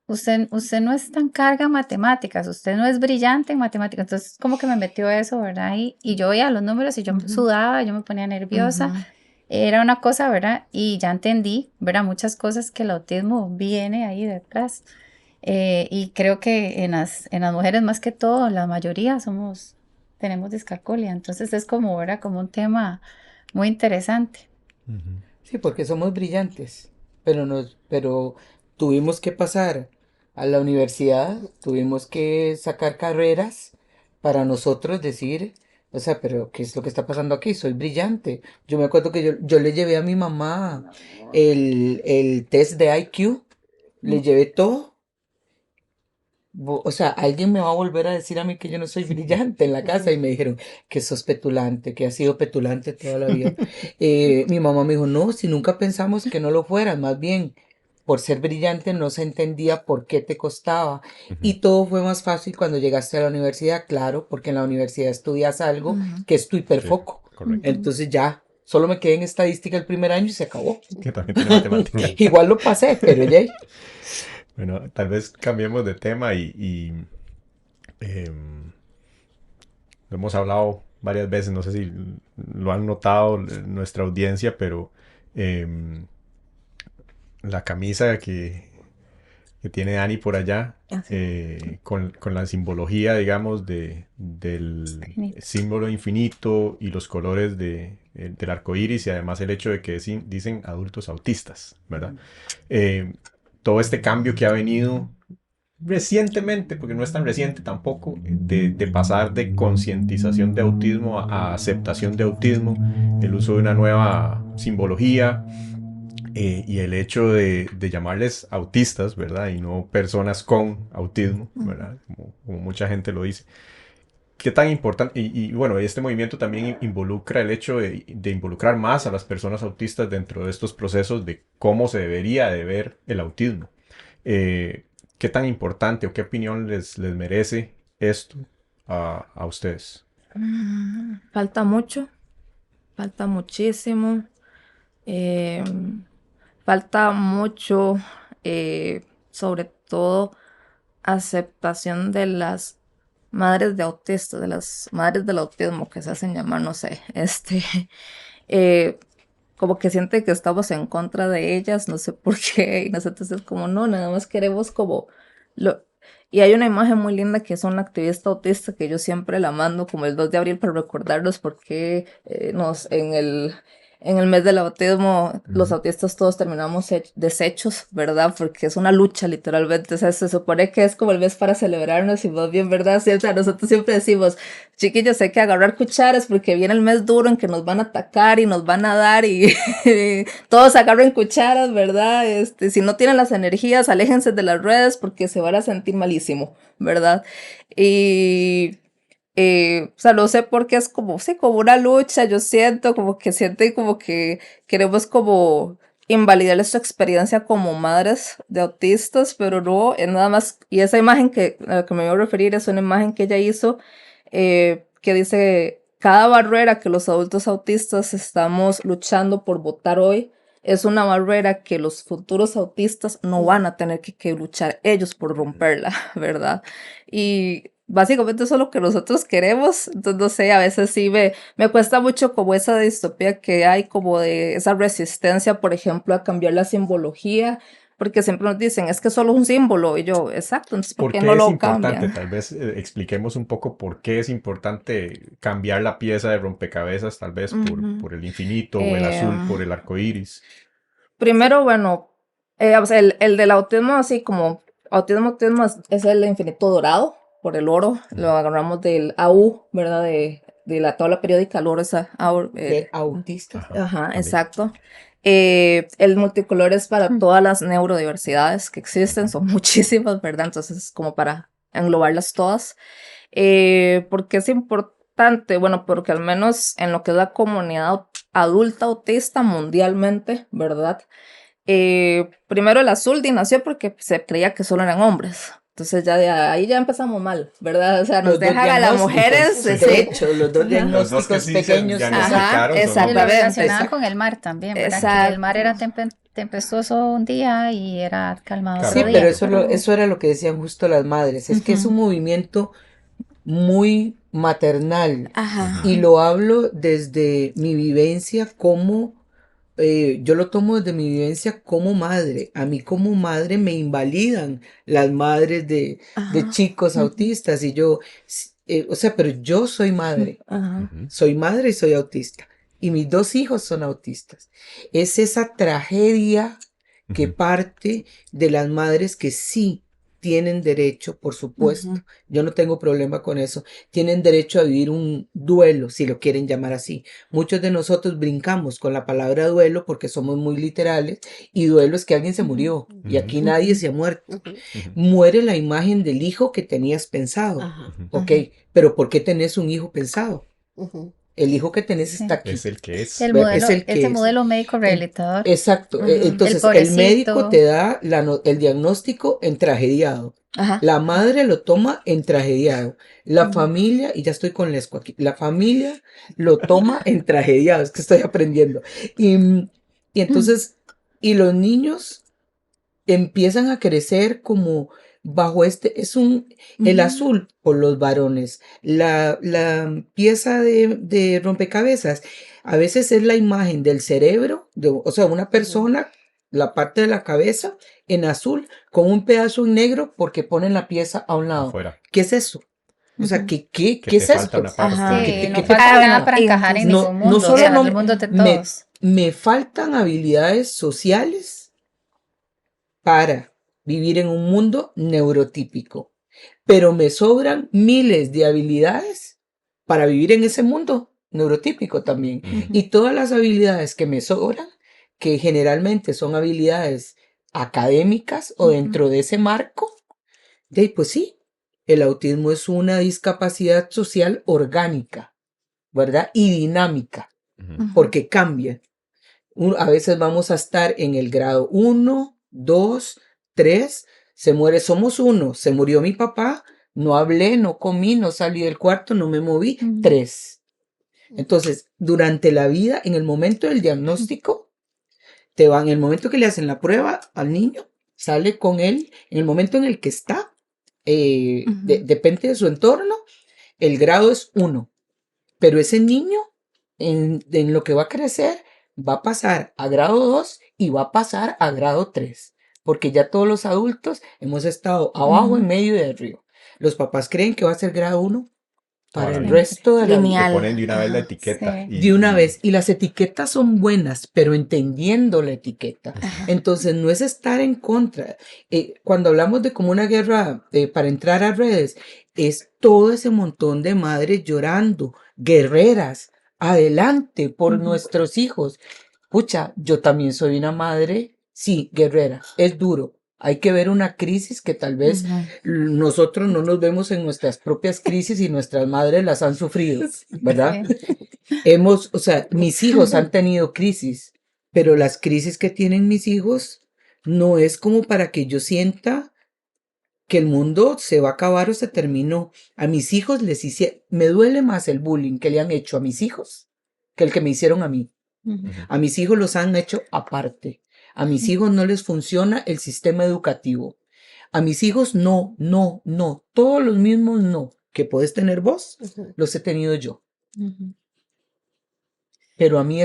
usted no es tan carga en matemáticas, usted no es brillante en matemáticas, entonces como que me metió eso, ¿verdad? Y yo veía los números y yo sudaba, yo me ponía nerviosa, era una cosa, ¿verdad? Y ya entendí, ¿verdad? Muchas cosas que el autismo viene ahí detrás. Y creo que en las mujeres más que todo, la mayoría tenemos discalculia, entonces es como, ¿verdad? Como un tema muy interesante. Ujú. Sí, porque somos brillantes, pero tuvimos que pasar a la universidad, tuvimos que sacar carreras para nosotros decir, o sea, pero ¿qué es lo que está pasando aquí? Soy brillante. Yo me acuerdo que yo le llevé a mi mamá el test de IQ, le llevé todo. O sea, alguien me va a volver a decir a mí que yo no soy brillante en la casa y me dijeron que sos petulante, que has sido petulante toda la vida. Mi mamá me dijo, no, si nunca pensamos que no lo fueras, más bien por ser brillante no se entendía por qué te costaba. Y todo fue más fácil cuando llegaste a la universidad, claro, porque en la universidad estudias algo que es tu hiperfoco. Correcto. Entonces ya, solo me quedé en estadística el primer año y se acabó. Que también tiene matemática. Igual lo pasé, pero ya. Bueno, tal vez cambiemos de tema em, lo hemos hablado varias veces, no sé si lo han notado nuestra audiencia, pero em, la camisa que tiene Dani por allá, con la simbología, digamos, del Infinito. símbolo infinito y los colores del arco iris, y además el hecho de que dicen adultos autistas, ¿verdad? Todo este cambio que ha venido recientemente, porque no es tan reciente tampoco, de pasar de concientización de autismo a aceptación de autismo, el uso de una nueva simbología, y el hecho de llamarles autistas, ¿verdad? Y no personas con autismo, ¿verdad? Como mucha gente lo dice. ¿Qué tan importante? Bueno, este movimiento también involucra el hecho de involucrar más a las personas autistas dentro de estos procesos de cómo se debería de ver el autismo. Eh, ¿Qué tan importante o qué opinión les merece esto a ustedes? Falta mucho, falta muchísimo. eh, Falta mucho, sobre todo, aceptación de las madres de autistas, de las madres del autismo que se hacen llamar, no sé, eh, como que siente que estamos en contra de ellas, no sé por qué, y nosotros es como, no, nada más queremos como lo... Y hay una imagen muy linda que es una activista autista que yo siempre la mando como el 2 de abril para recordarnos porque en el mes del autismo los autistas todos terminamos deshechos, ¿verdad? Porque es una lucha literalmente, o sea, se supone que es como el mes para celebrarnos y más bien, ¿verdad? Sí, o sea, nosotros siempre decimos, chiquillos, hay que agarrar cucharas porque viene el mes duro en que nos van a atacar y nos van a dar y todos agarren cucharas, ¿verdad? Si no tienen las energías, aléjense de las redes porque se van a sentir malísimo, ¿verdad? Y o sea, no sé por qué es como, sí, como una lucha, yo siento como que sienten como que queremos como invalidar su experiencia como madres de autistas, pero no, es nada más, y esa imagen a la que me voy a referir es una imagen que ella hizo, que dice, cada barrera que los adultos autistas estamos luchando por votar hoy, es una barrera que los futuros autistas no van a tener que luchar ellos por romperla, ¿verdad? Y básicamente eso es lo que nosotros queremos. Entonces, no sé, a veces sí me cuesta mucho como esa distopía que hay, como de esa resistencia, por ejemplo, a cambiar la simbología, porque siempre nos dicen, es que solo es un símbolo. Y yo, exacto, entonces, ¿por ¿Por qué qué no es lo importante? cambian? Tal vez expliquemos un poco por qué es importante cambiar la pieza de rompecabezas, tal vez Ujú. por el infinito o el azul por Em, el arco iris. Primero, bueno, o sea, el del autismo, así como autismo es el infinito dorado por el oro. Lo agarramos del AU, ¿verdad? De la tabla periódica, el oro es AU. De autistas. Ajá, Ajá, también. exacto. El multicolor es para todas las neurodiversidades que existen, son muchísimas, ¿verdad? Entonces, es como para englobarlas todas. ¿Por qué es importante? Bueno, porque al menos en lo que es la comunidad adulta autista mundialmente, ¿verdad? Primero el azul nació porque se creía que solo eran hombres. Entonces ya de ahí ya empezamos mal, ¿verdad? O sea, nos Los dos dejan a las mujeres, diagnósticos, sí. de hecho, los dos Ajá. Los dos que diagnósticos sí se pequeños que Ajá, diagnosticaron son Y lo exactamente. relacionaban con el mar también, ¿verdad? Que el mar era Exacto. tempestuoso un día y era calmado otro Sí, calmado pero día. otro. eso era lo que decían justo las madres. Es que es Ujú. un movimiento muy maternal Ajá. y lo hablo desde mi vivencia como, yo lo tomo desde mi vivencia como madre. A mí como madre me invalidan las madres de Ajá. chicos Ujú. autistas y yo, o sea, pero yo Ajá. soy madre y soy autista y mis dos hijos son autistas. Es esa tragedia que Ujú. parte de las madres que sí tienen derecho, por supuesto, Ujú. yo no tengo problema con eso, tienen derecho a vivir un duelo, si lo quieren llamar así. Muchos de nosotros brincamos con la palabra duelo porque somos muy literales y duelo es que alguien se murió y aquí Ujú. nadie Ujú. se ha muerto. Ujú. Ujú. Muere la imagen del hijo que tenías pensado. Ajá. Ujú. Ok, Ujú. pero ¿por qué tenés un hijo pensado? Ujú. El hijo que tenés Sí. está aquí, Es el que es. El es modelo, el ese que es. modelo médico En- rehabilitador. Exacto. Ujú. El Entonces, el médico pobrecito. te da el diagnóstico en tragediado. Ajá. La madre lo toma en tragediado. La Ujú. familia, y ya estoy con Lesco aquí, la familia lo toma en tragediado. Es que estoy aprendiendo. Y entonces, y los niños empiezan a crecer como bajo el azul por los varones. La pieza de rompecabezas a veces es la imagen del cerebro, o sea, una persona, la parte de la cabeza en azul con un pedazo en negro porque ponen la pieza a un lado. Afuera. ¿Qué es eso? O sea, Que ¿qué te es falta esto? una parte. Ajá. ¿Qué- Sí, qué- no qué falta falta? nada para encajar en No, ningún no mundo, o solo sea, no el mundo de me, todos. me faltan habilidades sociales para vivir en un mundo neurotípico, pero me sobran miles de habilidades para vivir en ese mundo neurotípico también. Y todas las habilidades que me sobran, que generalmente son habilidades académicas o dentro de ese marco, pues sí, el autismo es una discapacidad social orgánica, ¿verdad? Y dinámica, porque cambia. A veces vamos a estar en el grado 1, 2, 3, se muere, somos uno, se murió mi papá, no hablé, no comí, no salí del cuarto, no me moví, 3. Entonces, durante la vida, en el momento del diagnóstico, en el momento que le hacen la prueba al niño, sale con él, en el momento en el que está, depende de su entorno, el grado es 1. Pero ese niño, en lo que va a crecer, va a pasar a grado 2 y va a pasar a grado 3. Porque ya todos los adultos hemos estado abajo, en medio y arriba. Los papás creen que va a ser grado 1 para el Siempre. resto de la vida. Le Lineal. ponen de una vez la Ajá. etiqueta. Sí. De una vez. Y las etiquetas son buenas, pero entendiendo la etiqueta. Entonces no es estar en contra. Cuando hablamos de como una guerra para entrar a redes, es todo ese montón de madres llorando, guerreras, adelante por nuestros hijos. Pucha, yo también soy una madre, sí, guerrera, es duro. Hay que ver una crisis que tal vez nosotros no nos vemos en nuestras propias crisis y nuestras madres las han sufrido, ¿verdad? O sea, mis hijos han tenido crisis, pero las crisis que tienen mis hijos no es como para que yo sienta que el mundo se va a acabar o se terminó. A mis hijos me duele más el bullying que le han hecho a mis hijos que el que me hicieron a mí. A mis hijos los han hecho aparte. A mis hijos no les funciona el sistema educativo. A mis hijos no. Todos los mismos no que puedes tener vos, los he tenido yo. Pero a mí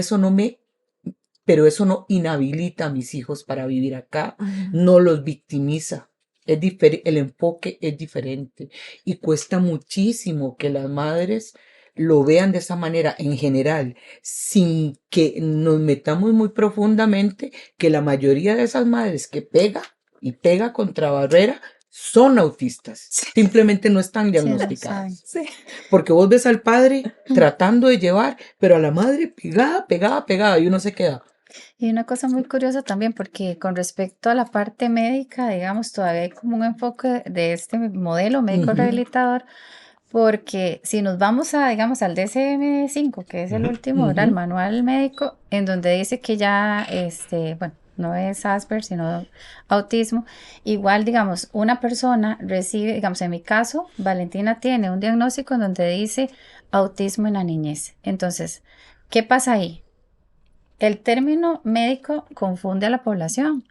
pero eso no inhabilita a mis hijos para vivir acá, no los victimiza. El enfoque es diferente y cuesta muchísimo que las madres lo vean de esa manera en general, sin que nos metamos muy profundamente que la mayoría de esas madres que pega contra barrera son autistas, simplemente no están diagnosticadas. Sí. Porque vos ves al padre tratando de llevar, pero a la madre pegada y uno se queda. Y una cosa muy curiosa también, porque con respecto a la parte médica, digamos, todavía hay como un enfoque de este modelo médico rehabilitador, porque si nos vamos digamos, al DSM-5, que es el último, ¿verdad? El manual médico, en donde dice que ya, bueno, no es Asperger, sino autismo, igual, digamos, una persona recibe, digamos, en mi caso, Valentina tiene un diagnóstico en donde dice autismo en la niñez. Entonces, ¿qué pasa ahí? El término médico confunde a la población,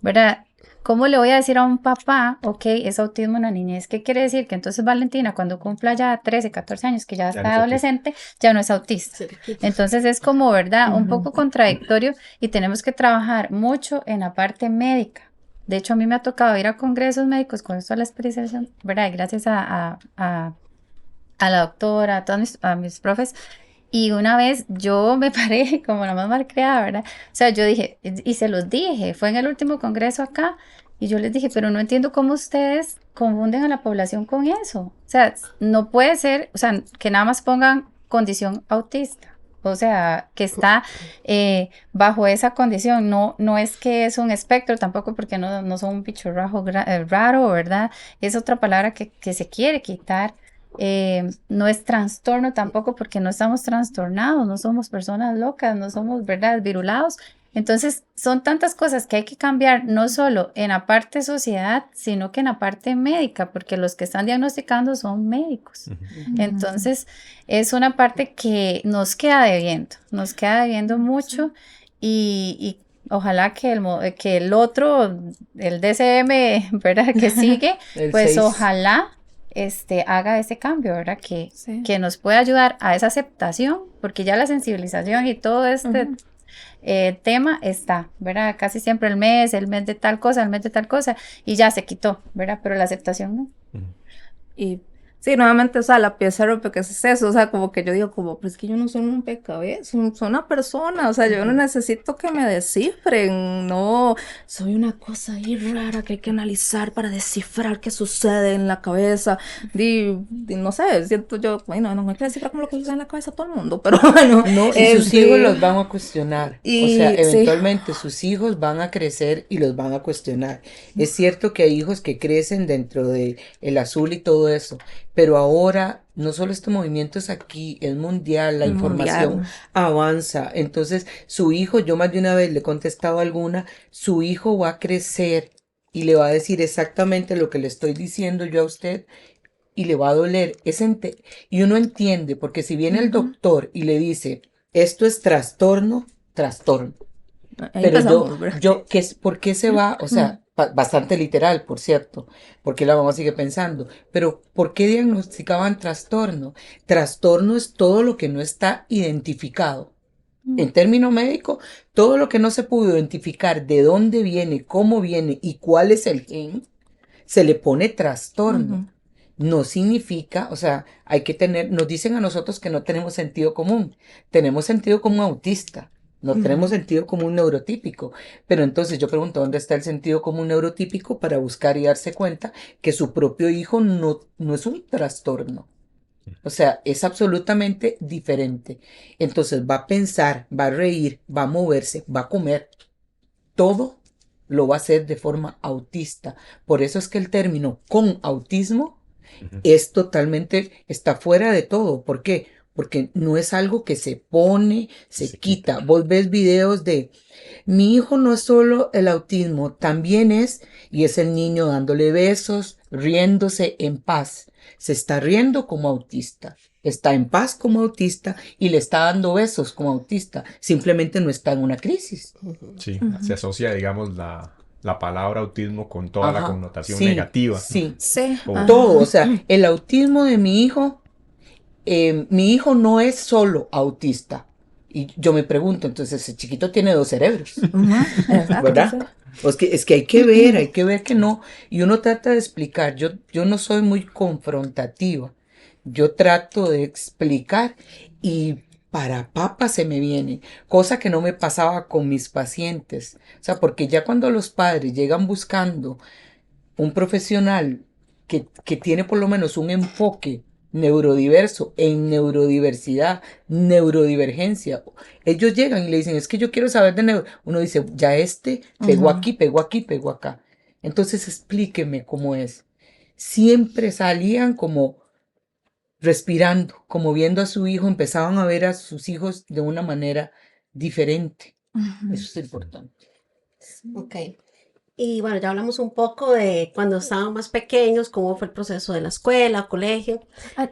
¿verdad? ¿Cómo le voy a decir a un papá, ok, es autismo en la niñez? ¿Qué quiere decir? Que entonces Valentina, cuando cumpla ya 13, 14 años, que ya está adolescente, ya no es autista. Entonces es como, ¿verdad? Un poco contradictorio y tenemos que trabajar mucho en la parte médica. De hecho, a mí me ha tocado ir a congresos médicos con esto de la especialización, ¿verdad? Gracias a la doctora, a todos mis profes. Y una vez yo me paré como la más malcriada, ¿verdad? O sea, yo dije, y se los dije, fue en el último congreso acá, y yo les dije, pero no entiendo cómo ustedes confunden a la población con eso. O sea, no puede ser, o sea, que nada más pongan condición autista. O sea, que está bajo esa condición. No es que es un espectro tampoco, porque no son un bicho raro, ¿verdad? Es otra palabra que se quiere quitar. No es trastorno tampoco porque no estamos trastornados, no somos personas locas, no somos, ¿verdad?, virulados. Entonces son tantas cosas que hay que cambiar, no solo en la parte sociedad, sino que en la parte médica, porque los que están diagnosticando son médicos. Entonces es una parte que nos queda debiendo mucho y Ojalá que el otro, el DCM, ¿verdad? Que sigue, El pues 6. ojalá haga ese cambio, ¿verdad? Sí. Que nos pueda ayudar a esa aceptación, porque ya la sensibilización y todo Ujú. tema está, ¿verdad? Casi siempre el mes de tal cosa, el mes de tal cosa, y ya se quitó, ¿verdad? Pero la aceptación no. Y sí, nuevamente, o sea, la pieza rompe, que es eso, o sea, como que yo digo, como, pues es que yo no soy un rompecabezas, soy una persona, o sea, yo no necesito que me descifren, no, soy una cosa ahí rara que hay que analizar para descifrar qué sucede en la cabeza, no sé, siento yo, bueno, no hay que descifrar como lo que sucede en la cabeza de todo el mundo, pero bueno, No, y sus hijos los van a cuestionar. O sea, y sí, eventualmente sus hijos van a crecer y los van a cuestionar. Es cierto que hay hijos que crecen dentro de el azul y todo eso, pero ahora no solo este movimiento es aquí, es mundial, la información mundial. avanza. Entonces, su hijo, yo más de una vez le he contestado alguna, su hijo va a crecer y le va a decir exactamente lo que le estoy diciendo yo a usted y le va a doler. Y uno entiende, porque si viene el Ujú. doctor y le dice, esto es trastorno, trastorno. Ahí Pero empezamos, ¿verdad? ¿por qué se va? O sea, bastante literal, por cierto, porque la mamá sigue pensando, pero ¿por qué diagnosticaban trastorno? Trastorno es todo lo que no está identificado. En término médico, todo lo que no se pudo identificar de dónde viene, cómo viene y cuál es el gen, se le pone trastorno. Ujú. No significa, o sea, hay que tener, nos dicen a nosotros que no tenemos sentido común. Tenemos sentido común autista, no tenemos sentido común neurotípico. Pero entonces yo pregunto, ¿dónde está el sentido común neurotípico para buscar y darse cuenta que su propio hijo no es un trastorno? O sea, es absolutamente diferente. Entonces va a pensar, va a reír, va a moverse, va a comer. Todo lo va a hacer de forma autista. Por eso es que el término con autismo es totalmente, está fuera de todo. ¿Por qué? Porque no es algo que se pone, se quita. Vos ves videos de, mi hijo no es solo el autismo, también es, y es el niño dándole besos, riéndose en paz. Se está riendo como autista, está en paz como autista y le está dando besos como autista. Simplemente no está en una crisis. Sí, se asocia, digamos, la palabra autismo con toda la Ajá, connotación sí, negativa. sí. Sí, O- Todo, o sea, el autismo de mi hijo no es solo autista. Y yo me pregunto, entonces ese chiquito tiene 2 cerebros, Ujú, exacto, ¿verdad? sí. O es que hay que ver que no. Y uno trata de explicar, yo no soy muy confrontativa, yo trato de explicar y para papa se me viene, cosa que no me pasaba con mis pacientes. O sea, porque ya cuando los padres llegan buscando un profesional que tiene por lo menos un enfoque neurodiverso, en neurodiversidad, neurodivergencia. Ellos llegan y le dicen, es que yo quiero saber de neuro. Uno dice, ya pegó Ujú. aquí, pegó aquí, pegó acá. Entonces explíqueme cómo es. Siempre salían como respirando, como viendo a su hijo, empezaban a ver a sus hijos de una manera diferente. Ujú. Eso es importante. Ok. Y bueno, ya hablamos un poco de cuando estaban más pequeños, cómo fue el proceso de la escuela, colegio. Ay,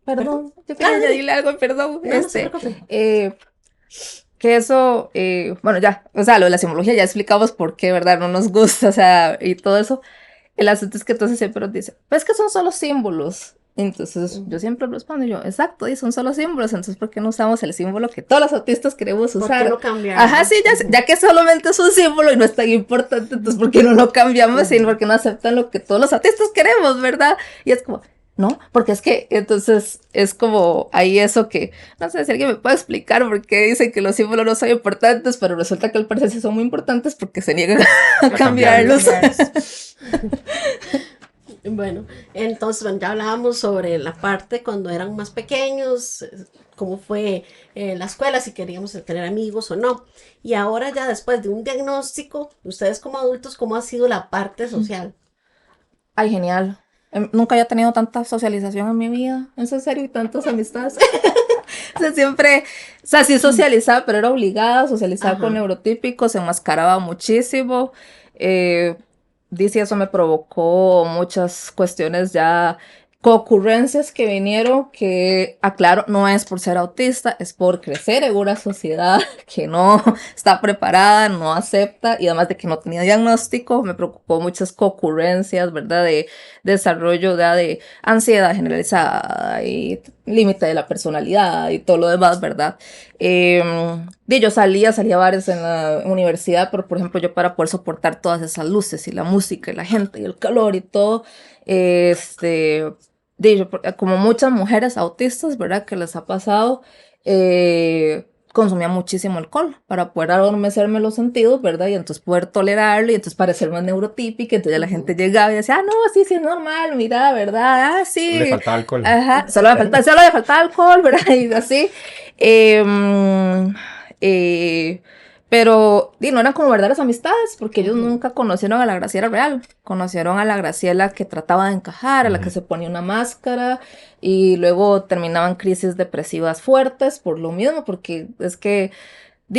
perdón, yo Dale, quería dale. añadirle algo, perdón. No se preocupe. Que eso, bueno, ya, o sea, lo de la simbología ya explicamos por qué, ¿verdad? No nos gusta, o sea, y todo eso. El asunto es que entonces siempre nos dice, pues que son solo símbolos. Entonces yo siempre respondo yo, exacto, y son solo símbolos, entonces ¿por qué no usamos el símbolo que todos los autistas queremos ¿Por usar? qué no cambiar? Ajá, sí, ya que solamente es un símbolo y no es tan importante, entonces ¿por qué no lo cambiamos? Sino porque no aceptan lo que todos los autistas queremos, ¿verdad? Y es como, no, porque es que entonces es como ahí eso que, no sé si alguien me puede explicar por qué dicen que los símbolos no son importantes, pero resulta que al parecer sí son muy importantes porque se niegan a cambiarlos. Bueno, entonces bueno, ya hablábamos sobre la parte cuando eran más pequeños, cómo fue la escuela, si queríamos tener amigos o no. Y ahora ya después de un diagnóstico, ustedes como adultos, ¿cómo ha sido la parte social? Ay, genial. Nunca había tenido tanta socialización en mi vida. Es en serio, y tantas amistades. O sea, siempre, o sea, sí socializaba, pero era obligada a socializar Ajá. con neurotípicos, se enmascaraba muchísimo. Dice, eso me provocó muchas cuestiones ya concurrencias que vinieron, que aclaro, no es por ser autista, es por crecer en una sociedad que no está preparada, no acepta, y además de que no tenía diagnóstico, me preocupó muchas concurrencias, ¿verdad? De desarrollo de ansiedad generalizada y límite de la personalidad y todo lo demás, ¿verdad? Yo salía a bares en la universidad, pero por ejemplo yo para poder soportar todas esas luces y la música y la gente y el calor y todo, como muchas mujeres autistas, ¿verdad? Que les ha pasado, consumía muchísimo alcohol para poder adormecerme los sentidos, ¿verdad? Y entonces poder tolerarlo y entonces parecer más neurotípica. Entonces ya la gente llegaba y decía, no, sí, sí, es normal, mira, ¿verdad? Sí. Le faltaba alcohol. Ajá, solo le faltaba alcohol, ¿verdad? Y así. Em, eh, pero no eran como verdaderas amistades, porque ellos nunca conocieron a la Graciela real. Conocieron a la Graciela que trataba de encajar, a la que se ponía una máscara, y luego terminaban crisis depresivas fuertes por lo mismo, porque es que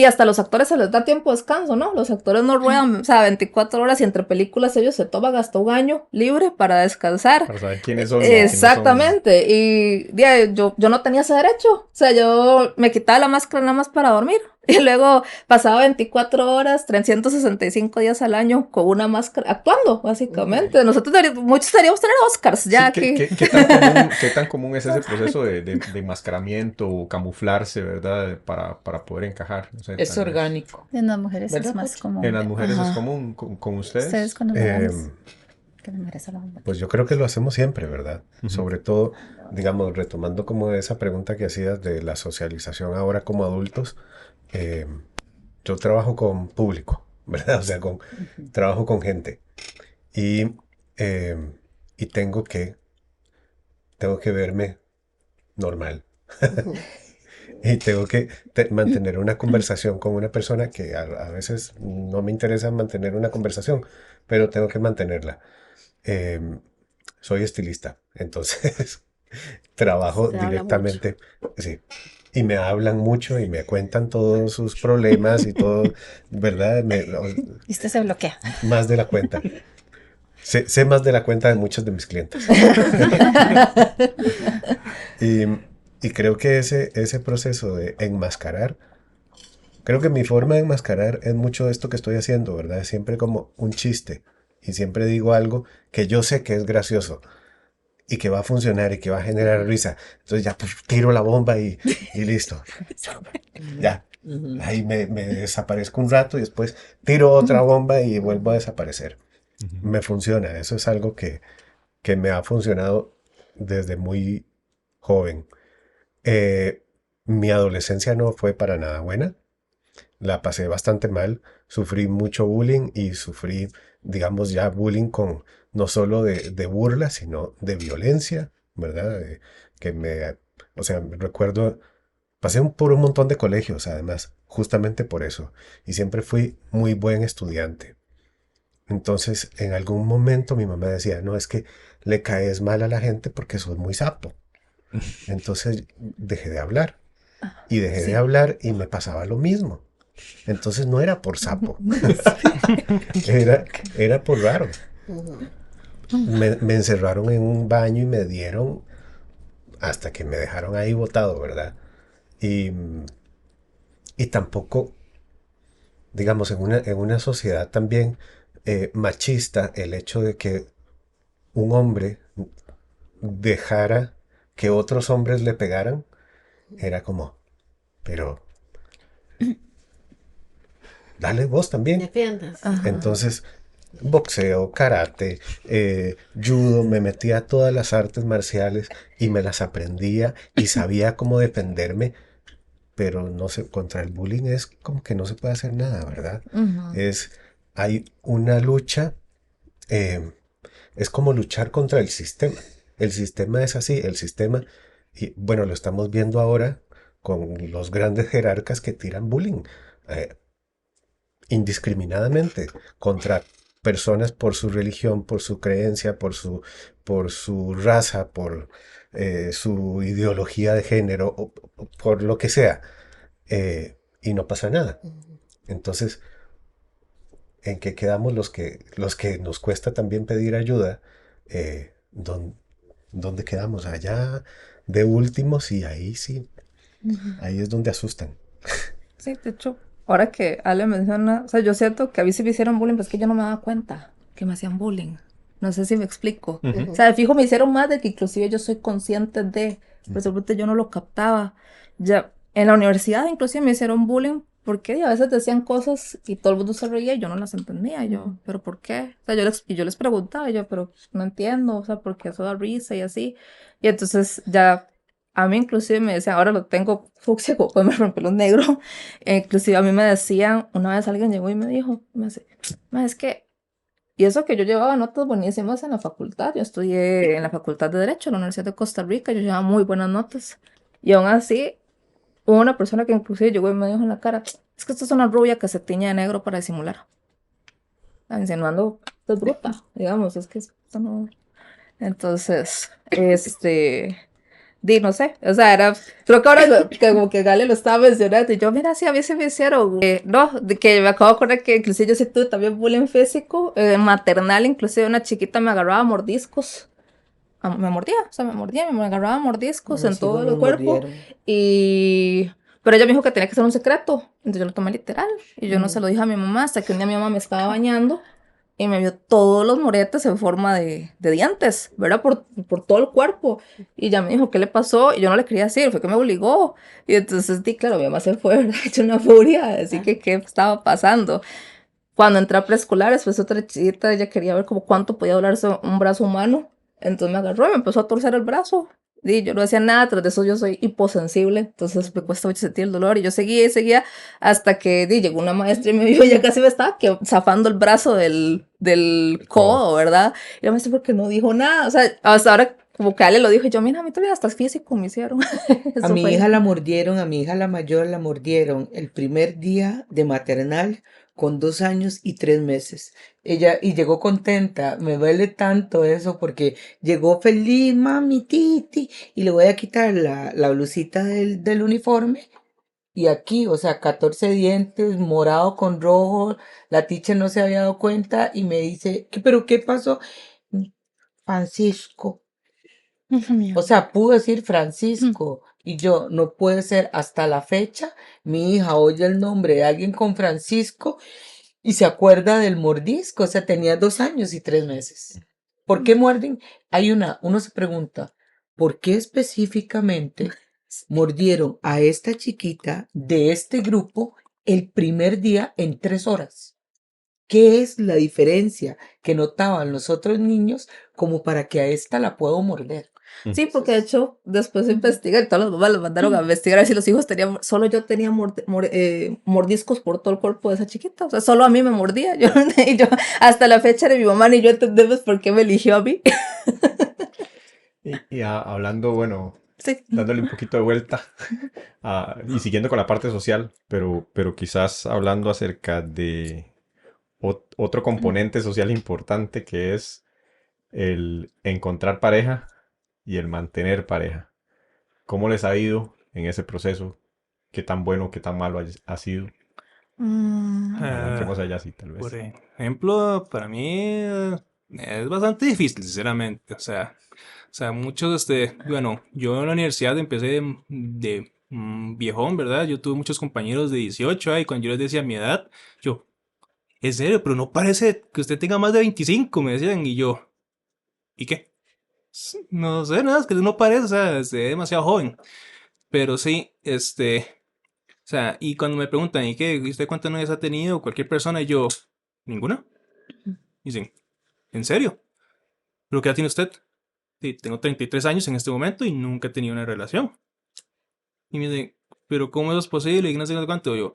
hasta los actores se les da tiempo de descanso, ¿no? Los actores no ruedan, o sea, 24 horas, y entre películas ellos se toman hasta un año libre para descansar. Para saber quiénes son. Exactamente. Y yo no tenía ese derecho. O sea, yo me quitaba la máscara nada más para dormir. Y luego pasaba 24 horas, 365 días al año con una máscara, actuando, básicamente. Nosotros muchos deberíamos tener Oscars ya Sí, aquí. ¿qué tan común es ese proceso de enmascaramiento o camuflarse, ¿verdad? Para poder encajar. No sé, Es tal vez. orgánico. En las mujeres ¿Verdad, es más Pacho? común. En las mujeres es Ajá. común con ustedes. Ustedes con los varones. Que las mujeres solo van. Pues yo creo que lo hacemos siempre, ¿verdad? Ujú. Sobre todo, digamos, retomando como esa pregunta que hacías de la socialización ahora como adultos, eh, yo trabajo con público, ¿verdad? O sea, trabajo con gente y, eh, y tengo que verme normal. Y tengo que mantener una conversación con una persona que a veces no me interesa mantener una conversación, pero tengo que mantenerla. Em, Soy estilista, entonces trabajo Se habla mucho. directamente, sí, y me hablan mucho y me cuentan todos sus problemas y todo, ¿verdad? Y usted se bloquea. Más de la cuenta. Sé más de la cuenta de muchos de mis clientes. Y, y creo que ese proceso de enmascarar, creo que mi forma de enmascarar es mucho esto que estoy haciendo, ¿verdad? Es siempre como un chiste y siempre digo algo que yo sé que es gracioso y que va a funcionar y que va a generar risa. Entonces ya tiro la bomba y listo. Ya. Ujú. Ahí me desaparezco un rato y después tiro otra bomba y vuelvo a desaparecer. Ujú. Me funciona. Eso es algo que me ha funcionado desde muy joven. Eh, Mi adolescencia no fue para nada buena. La pasé bastante mal. Sufrí mucho bullying y sufrí, digamos, ya bullying con no solo de burla, sino de violencia, ¿verdad? O sea, recuerdo, pasé por un montón de colegios, además, justamente por eso. Y siempre fui muy buen estudiante. Entonces, en algún momento mi mamá decía, no, es que le caes mal a la gente porque sos muy sapo. Entonces dejé de hablar. Y dejé de hablar y me pasaba lo mismo. Entonces no era por sapo, era por raro. Ujú. Me encerraron en un baño y me dieron hasta que me dejaron ahí botado, ¿verdad? Y, y tampoco, digamos, en una sociedad también machista, el hecho de que un hombre dejara que otros hombres le pegaran, era como, pero dale vos también. Defiendas. Ajá. Entonces, boxeo, karate, judo, me metía a todas las artes marciales y me las aprendía y sabía cómo defenderme, pero no sé, contra el bullying es como que no se puede hacer nada, ¿verdad? Ujú. Hay una lucha, eh, es como luchar contra el sistema. El sistema es así, el sistema, y bueno, lo estamos viendo ahora con los grandes jerarcas que tiran bullying. eh, Indiscriminadamente contra personas por su religión, por su creencia, por su raza, por su ideología de género, o por lo que sea, y no pasa nada. Entonces, ¿en qué quedamos los que nos cuesta también pedir ayuda? ¿dónde quedamos? Allá de últimos y ahí sí, Ujú. ahí es donde asustan. Sí, de hecho, ahora que Ale menciona, o sea, yo siento que a mí sí me hicieron bullying, pero es que yo no me daba cuenta que me hacían bullying. No sé si me explico. Ujú. O sea, de fijo me hicieron más de que inclusive yo soy consciente de, pero simplemente yo no lo captaba. Ya, en la universidad inclusive me hicieron bullying porque a veces decían cosas y todo el mundo se reía y yo no las entendía. Y yo, ¿pero por qué? O sea, yo les preguntaba, y yo, pero no entiendo, o sea, porque eso da risa y así. Y entonces ya, a mí inclusive me decían, ahora lo tengo fucsia, pues me rompió los negros. Inclusive a mí me decían, una vez alguien llegó y me dijo, me dice, "Ma, es que y eso que yo llevaba notas buenísimas en la facultad. Yo estudié en la Facultad de Derecho en la Universidad de Costa Rica. Yo llevaba muy buenas notas. Y aún así, hubo una persona que inclusive llegó y me dijo en la cara, es que esta es una rubia que se tiñe de negro para disimular. Insinuando, es bruta, digamos, es que esto no... Entonces, no sé, o sea, creo que ahora que como que Gale lo estaba mencionando, y yo, mira, sí, a mí se me hicieron, no, de que me acabo de acordar que inclusive yo sí tuve también bullying físico, maternal, inclusive una chiquita me agarraba mordiscos, me mordía, o sea, me agarraba A mordiscos en mis hijos todo los el cuerpo, mordieron. pero ella me dijo que tenía que ser un secreto, entonces yo lo tomé literal, y yo no se Mm. lo dije a mi mamá, hasta que un día mi mamá me estaba bañando, y me vio todos los moretes en forma de dientes, ¿verdad? Por todo el cuerpo. Y ya me dijo, ¿qué le pasó? Y yo no le quería decir, fue que me obligó. Y entonces, claro, mi mamá se fue, ¿verdad? Hecho una furia, así que qué estaba pasando. Cuando entré a preescolar, después otra chiquita, ella quería ver como cuánto podía doblarse un brazo humano. Entonces me agarró y me empezó a torcer el brazo. Y yo no decía nada, tras de eso yo soy hiposensible, entonces me cuesta mucho sentir el dolor. Y yo seguía y seguía hasta que llegó una maestra y me vio, y ya casi me estaba zafando el brazo del codo, ¿verdad? Y la maestra porque no dijo nada, o sea, hasta ahora como que Ale lo dijo, y yo, mira, a mí todavía hasta físico me hicieron. A Eso mi fue. hija la mordieron, a mi hija la mayor la mordieron el primer día de maternal con 2 años y 3 meses. Ella, y llegó contenta, me duele tanto eso porque llegó feliz, mami, titi, y le voy a quitar la blusita del uniforme. Y aquí, o sea, 14 dientes, morado con rojo, la teacher no se había dado cuenta y me dice, ¿pero qué pasó? Francisco. O sea, pudo decir Francisco y yo, no puede ser hasta la fecha. Mi hija oye el nombre de alguien con Francisco y se acuerda del mordisco. O sea, tenía 2 años y 3 meses. ¿Por qué muerden? Uno se pregunta, ¿por qué específicamente mordieron a esta chiquita de este grupo el primer día en 3 horas? ¿Qué es la diferencia que notaban los otros niños como para que a esta la puedo morder? Sí, porque de hecho, después de investigar, y todas las mamás los mandaron a investigar a ver si los hijos tenían, solo yo tenía mordiscos por todo el cuerpo de esa chiquita, o sea, solo a mí me mordía, y yo hasta la fecha de mi mamá ni yo entendemos por qué me eligió a mí. Hablando, bueno, Sí. dándole un poquito de vuelta y siguiendo con la parte social, pero quizás hablando acerca de otro componente social importante que es el encontrar pareja y el mantener pareja. ¿Cómo les ha ido en ese proceso? ¿Qué tan bueno, qué tan malo ha sido? Bueno, entremos allá sí, tal Por vez. ejemplo, para mí es bastante difícil, sinceramente. O sea, muchos, bueno, yo en la universidad empecé de viejón, ¿verdad? Yo tuve muchos compañeros de 18, y cuando yo les decía mi edad, yo, en serio, pero no parece que usted tenga más de 25, me decían, y yo, ¿y qué? No sé, nada, es que no parece, o sea, es demasiado joven. Pero sí, o sea, y cuando me preguntan, ¿y qué? ¿Y usted cuántas novias ha tenido? Cualquier persona, y yo, ¿ninguna? Y dicen, ¿en serio? ¿Pero qué edad tiene usted? Sí, tengo 33 años en este momento y nunca he tenido una relación. Y me dicen, ¿pero cómo eso es posible? Y no sé cuánto.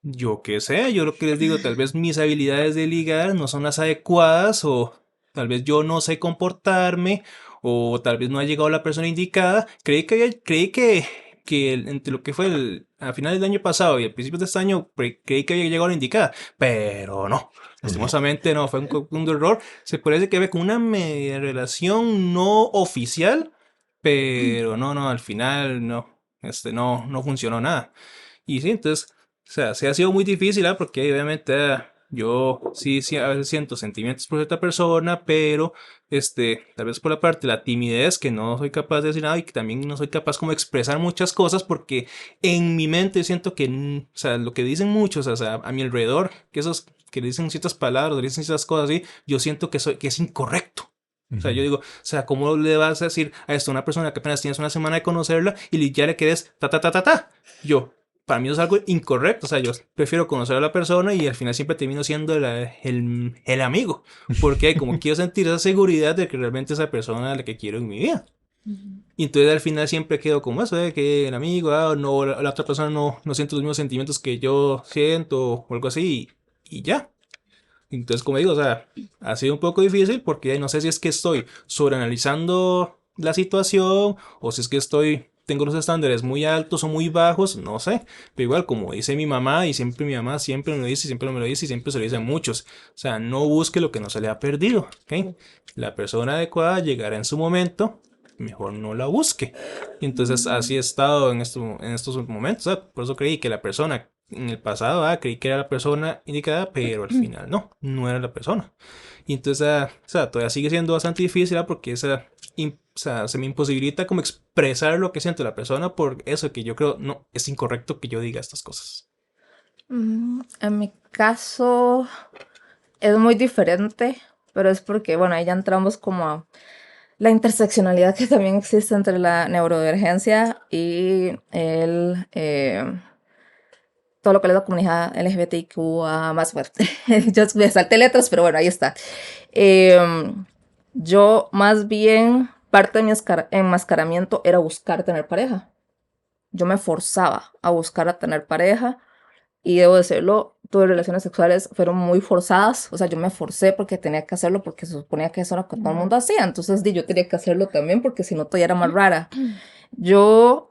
Yo qué sé, yo lo que les digo, tal vez mis habilidades de ligar no son las adecuadas, o tal vez yo no sé comportarme, o tal vez no ha llegado la persona indicada. Creí que entre lo que fue a finales del año pasado y a principios de este año, creí que había llegado la indicada, pero no. Lastimosamente no, fue un error. Se parece que ve con una media relación no oficial, pero no, al final no, no funcionó nada. Y sí, entonces, o sea, sí ha sido muy difícil, porque obviamente Yo sí, a veces siento sentimientos por cierta persona, pero tal vez por la parte de la timidez, que no soy capaz de decir nada y que también no soy capaz como de expresar muchas cosas, porque en mi mente siento que, o sea, lo que dicen muchos, o sea, a mi alrededor, que esos que dicen ciertas palabras, dicen ciertas cosas así, yo siento que es incorrecto. O sea, yo digo, o sea, ¿cómo le vas a decir a esto a una persona que apenas tienes una semana de conocerla y ya le quedes ta ta ta ta ta? Yo, para mí eso es algo incorrecto. O sea, yo prefiero conocer a la persona y al final siempre termino siendo el amigo. Porque como quiero sentir esa seguridad de que realmente esa persona es la que quiero en mi vida. Y entonces al final siempre quedo como eso, de que el amigo, no, la otra persona no siente los mismos sentimientos que yo siento o algo así y ya. Entonces, como digo, o sea, ha sido un poco difícil porque no sé si es que estoy sobreanalizando la situación o si es que tengo los estándares muy altos o muy bajos, no sé. Pero igual, como dice mi mamá, y siempre mi mamá siempre me lo dice, siempre me lo dice y siempre se lo dice a muchos. O sea, no busque lo que no se le ha perdido, ¿ok? La persona adecuada llegará en su momento, mejor no la busque. Y entonces así he estado en estos momentos, ¿sabes? Por eso creí que la persona en el pasado, creí que era la persona indicada, pero al final no era la persona. Y entonces, o sea, todavía sigue siendo bastante difícil, porque o sea, se me imposibilita como expresar lo que siente la persona por eso que yo creo, no, es incorrecto que yo diga estas cosas. En mi caso es muy diferente, pero es porque, bueno, ahí ya entramos como a la interseccionalidad que también existe entre la neurodivergencia y todo lo que es la comunidad LGBTIQ más fuerte. Yo me salté letras, pero bueno, ahí está. Yo más bien, parte de mi enmascaramiento era buscar tener pareja. Yo me forzaba a buscar a tener pareja y debo decirlo, tuve relaciones sexuales fueron muy forzadas. O sea, yo me forcé porque tenía que hacerlo porque se suponía que eso era lo que todo el mundo hacía. Entonces yo tenía que hacerlo también porque si no, todo era más rara. Yo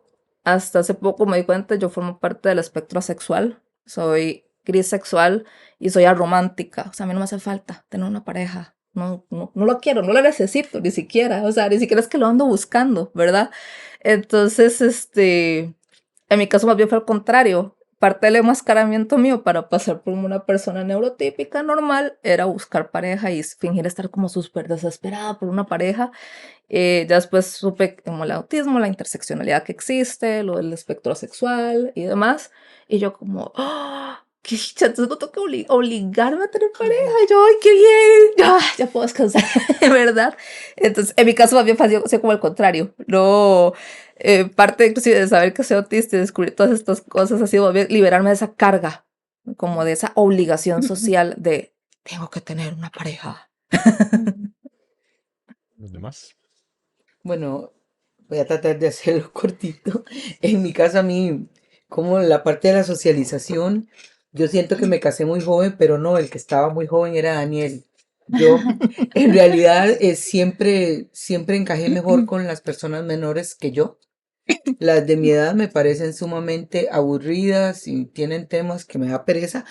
hasta hace poco me di cuenta, yo formo parte del espectro asexual, soy grisexual y soy aromántica. O sea, a mí no me hace falta tener una pareja. No lo quiero, no lo necesito, ni siquiera. O sea, ni siquiera es que lo ando buscando, ¿verdad? Entonces, en mi caso más bien fue al contrario. Parte del enmascaramiento mío para pasar por una persona neurotípica normal era buscar pareja y fingir estar como súper desesperada por una pareja. Ya después supe como el autismo, la interseccionalidad que existe, lo del espectro sexual y demás. Y yo como, ¡oh, qué dicha! Entonces no tengo que obligarme a tener pareja. Y yo, ¡ay, qué bien! Ya puedo descansar, ¿verdad? Entonces, en mi caso más bien fue como el contrario. No, parte inclusive de saber que soy autista y descubrir todas estas cosas ha sido liberarme de esa carga, como de esa obligación social de, tengo que tener una pareja. ¿Los demás? Bueno, voy a tratar de hacerlo cortito. En mi caso, a mí, como la parte de la socialización, yo siento que me casé muy joven, pero no, el que estaba muy joven era Daniel. Yo, en realidad, siempre encajé mejor con las personas menores que yo. Las de mi edad me parecen sumamente aburridas y tienen temas que me da pereza.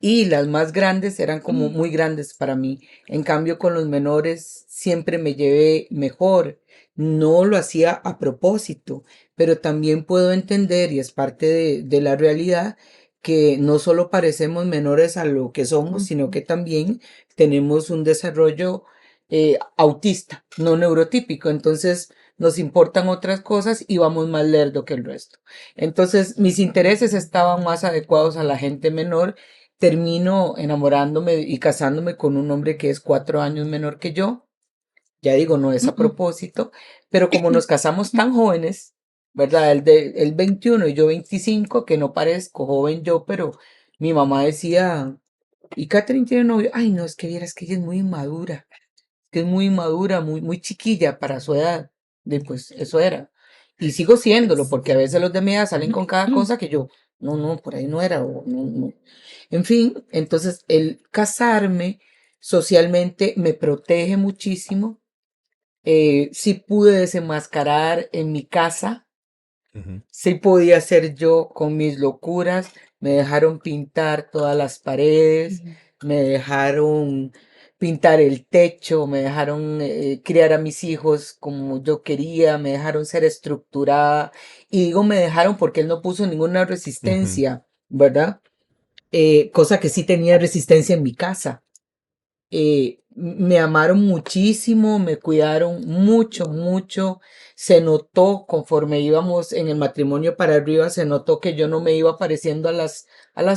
Y las más grandes eran como muy grandes para mí. En cambio, con los menores siempre me llevé mejor. No lo hacía a propósito, pero también puedo entender, y es parte de la realidad, que no solo parecemos menores a lo que somos, sino que también tenemos un desarrollo autista, no neurotípico. Entonces, nos importan otras cosas y vamos más lerdo que el resto. Entonces, mis intereses estaban más adecuados a la gente menor. Termino enamorándome y casándome con un hombre que es 4 años menor que yo. Ya digo, no es a propósito, pero como nos casamos tan jóvenes, ¿verdad? Él 21 y yo 25, que no parezco joven yo, pero mi mamá decía, ¿y Catherine tiene novio? Ay, no, es que vieras que ella es muy inmadura, que es muy inmadura, muy chiquilla para su edad. Pues eso era. Y sigo siéndolo, porque a veces los de mi edad salen con cada cosa que yo, no, por ahí no era, o no. En fin, entonces el casarme socialmente me protege muchísimo. Sí pude desenmascarar en mi casa, sí podía ser yo con mis locuras, me dejaron pintar todas las paredes, me dejaron pintar el techo, me dejaron criar a mis hijos como yo quería, me dejaron ser estructurada, y digo me dejaron porque él no puso ninguna resistencia, ¿verdad? cosa que sí tenía resistencia en mi casa. Me amaron muchísimo, me cuidaron mucho, mucho. Se notó conforme íbamos en el matrimonio para arriba, se notó que yo no me iba pareciendo a las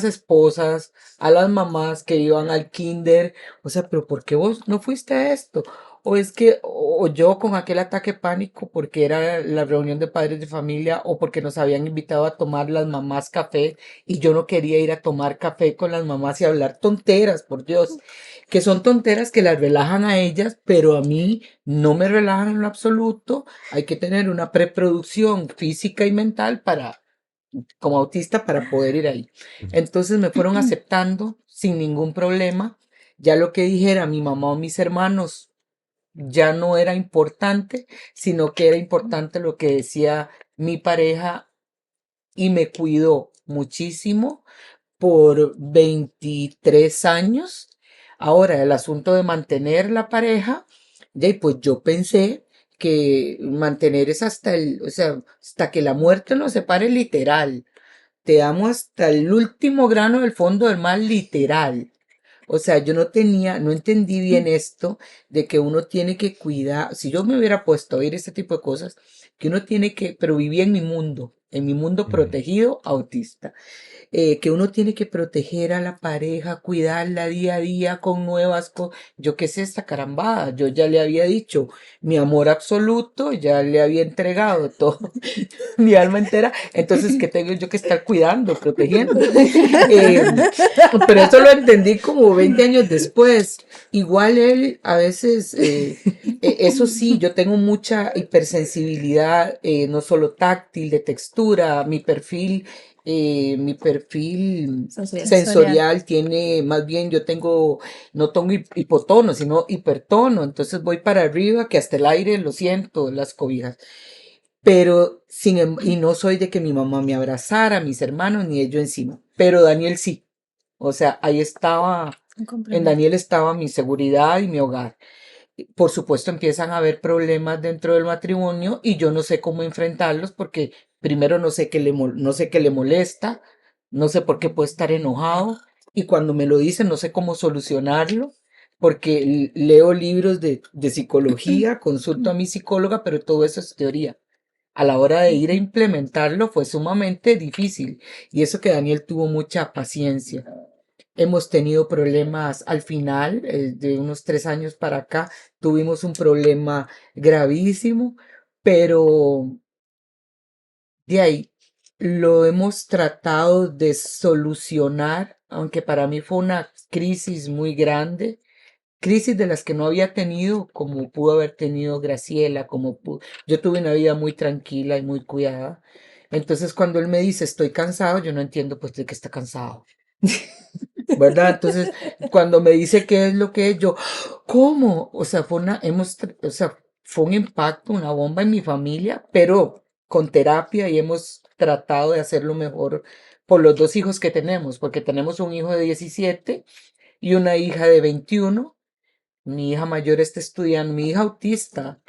esposas, a las mamás que iban al kinder. O sea, pero ¿por qué vos no fuiste a esto? O es que, o yo con aquel ataque de pánico porque era la reunión de padres de familia o porque nos habían invitado a tomar las mamás café y yo no quería ir a tomar café con las mamás y hablar tonteras, por Dios, que son tonteras que las relajan a ellas, pero a mí no me relajan en lo absoluto. Hay que tener una preproducción física y mental para, como autista, para poder ir ahí. Entonces me fueron aceptando sin ningún problema. Ya lo que dijera mi mamá o mis hermanos ya no era importante, sino que era importante lo que decía mi pareja y me cuidó muchísimo por 23 años. Ahora, el asunto de mantener la pareja, y pues yo pensé que mantener es hasta o sea, hasta que la muerte nos separe literal. Te amo hasta el último grano del fondo del mar literal. O sea, yo no entendí bien esto de que uno tiene que cuidar. Si yo me hubiera puesto a oír este tipo de cosas, que uno tiene que, pero viví en mi mundo protegido autista, que uno tiene que proteger a la pareja, cuidarla día a día con nuevas cosas. Yo qué sé esta carambada, yo ya le había dicho mi amor absoluto, ya le había entregado todo, mi alma entera, entonces ¿qué tengo yo que estar cuidando, protegiendo? Pero eso lo entendí como 20 años después. Igual él, a veces, eso sí, yo tengo mucha hipersensibilidad, no solo táctil, de textura, mi perfil sensorial tiene, más bien yo tengo, no tengo hipotono, sino hipertono, entonces voy para arriba que hasta el aire lo siento, las cobijas. Pero, y no soy de que mi mamá me abrazara, mis hermanos, ni ellos encima, pero Daniel sí. O sea, ahí estaba, en Daniel estaba mi seguridad y mi hogar. Por supuesto, empiezan a haber problemas dentro del matrimonio y yo no sé cómo enfrentarlos porque primero no sé no sé qué le molesta, no sé por qué puede estar enojado y cuando me lo dicen no sé cómo solucionarlo porque leo libros de psicología, consulto a mi psicóloga, pero todo eso es teoría. A la hora de ir a implementarlo fue sumamente difícil y eso que Daniel tuvo mucha paciencia. Hemos tenido problemas al final, de unos 3 años para acá, tuvimos un problema gravísimo, pero de ahí lo hemos tratado de solucionar, aunque para mí fue una crisis muy grande, crisis de las que no había tenido, como pudo haber tenido Graciela, yo tuve una vida muy tranquila y muy cuidada. Entonces, cuando él me dice estoy cansado, yo no entiendo pues de qué está cansado. ¿Verdad? Entonces, cuando me dice qué es lo que es, yo, ¿cómo? O sea, o sea, fue un impacto, una bomba en mi familia, pero con terapia y hemos tratado de hacerlo mejor por los 2 hijos que tenemos, porque tenemos un hijo de 17 y una hija de 21. Mi hija mayor está estudiando, mi hija autista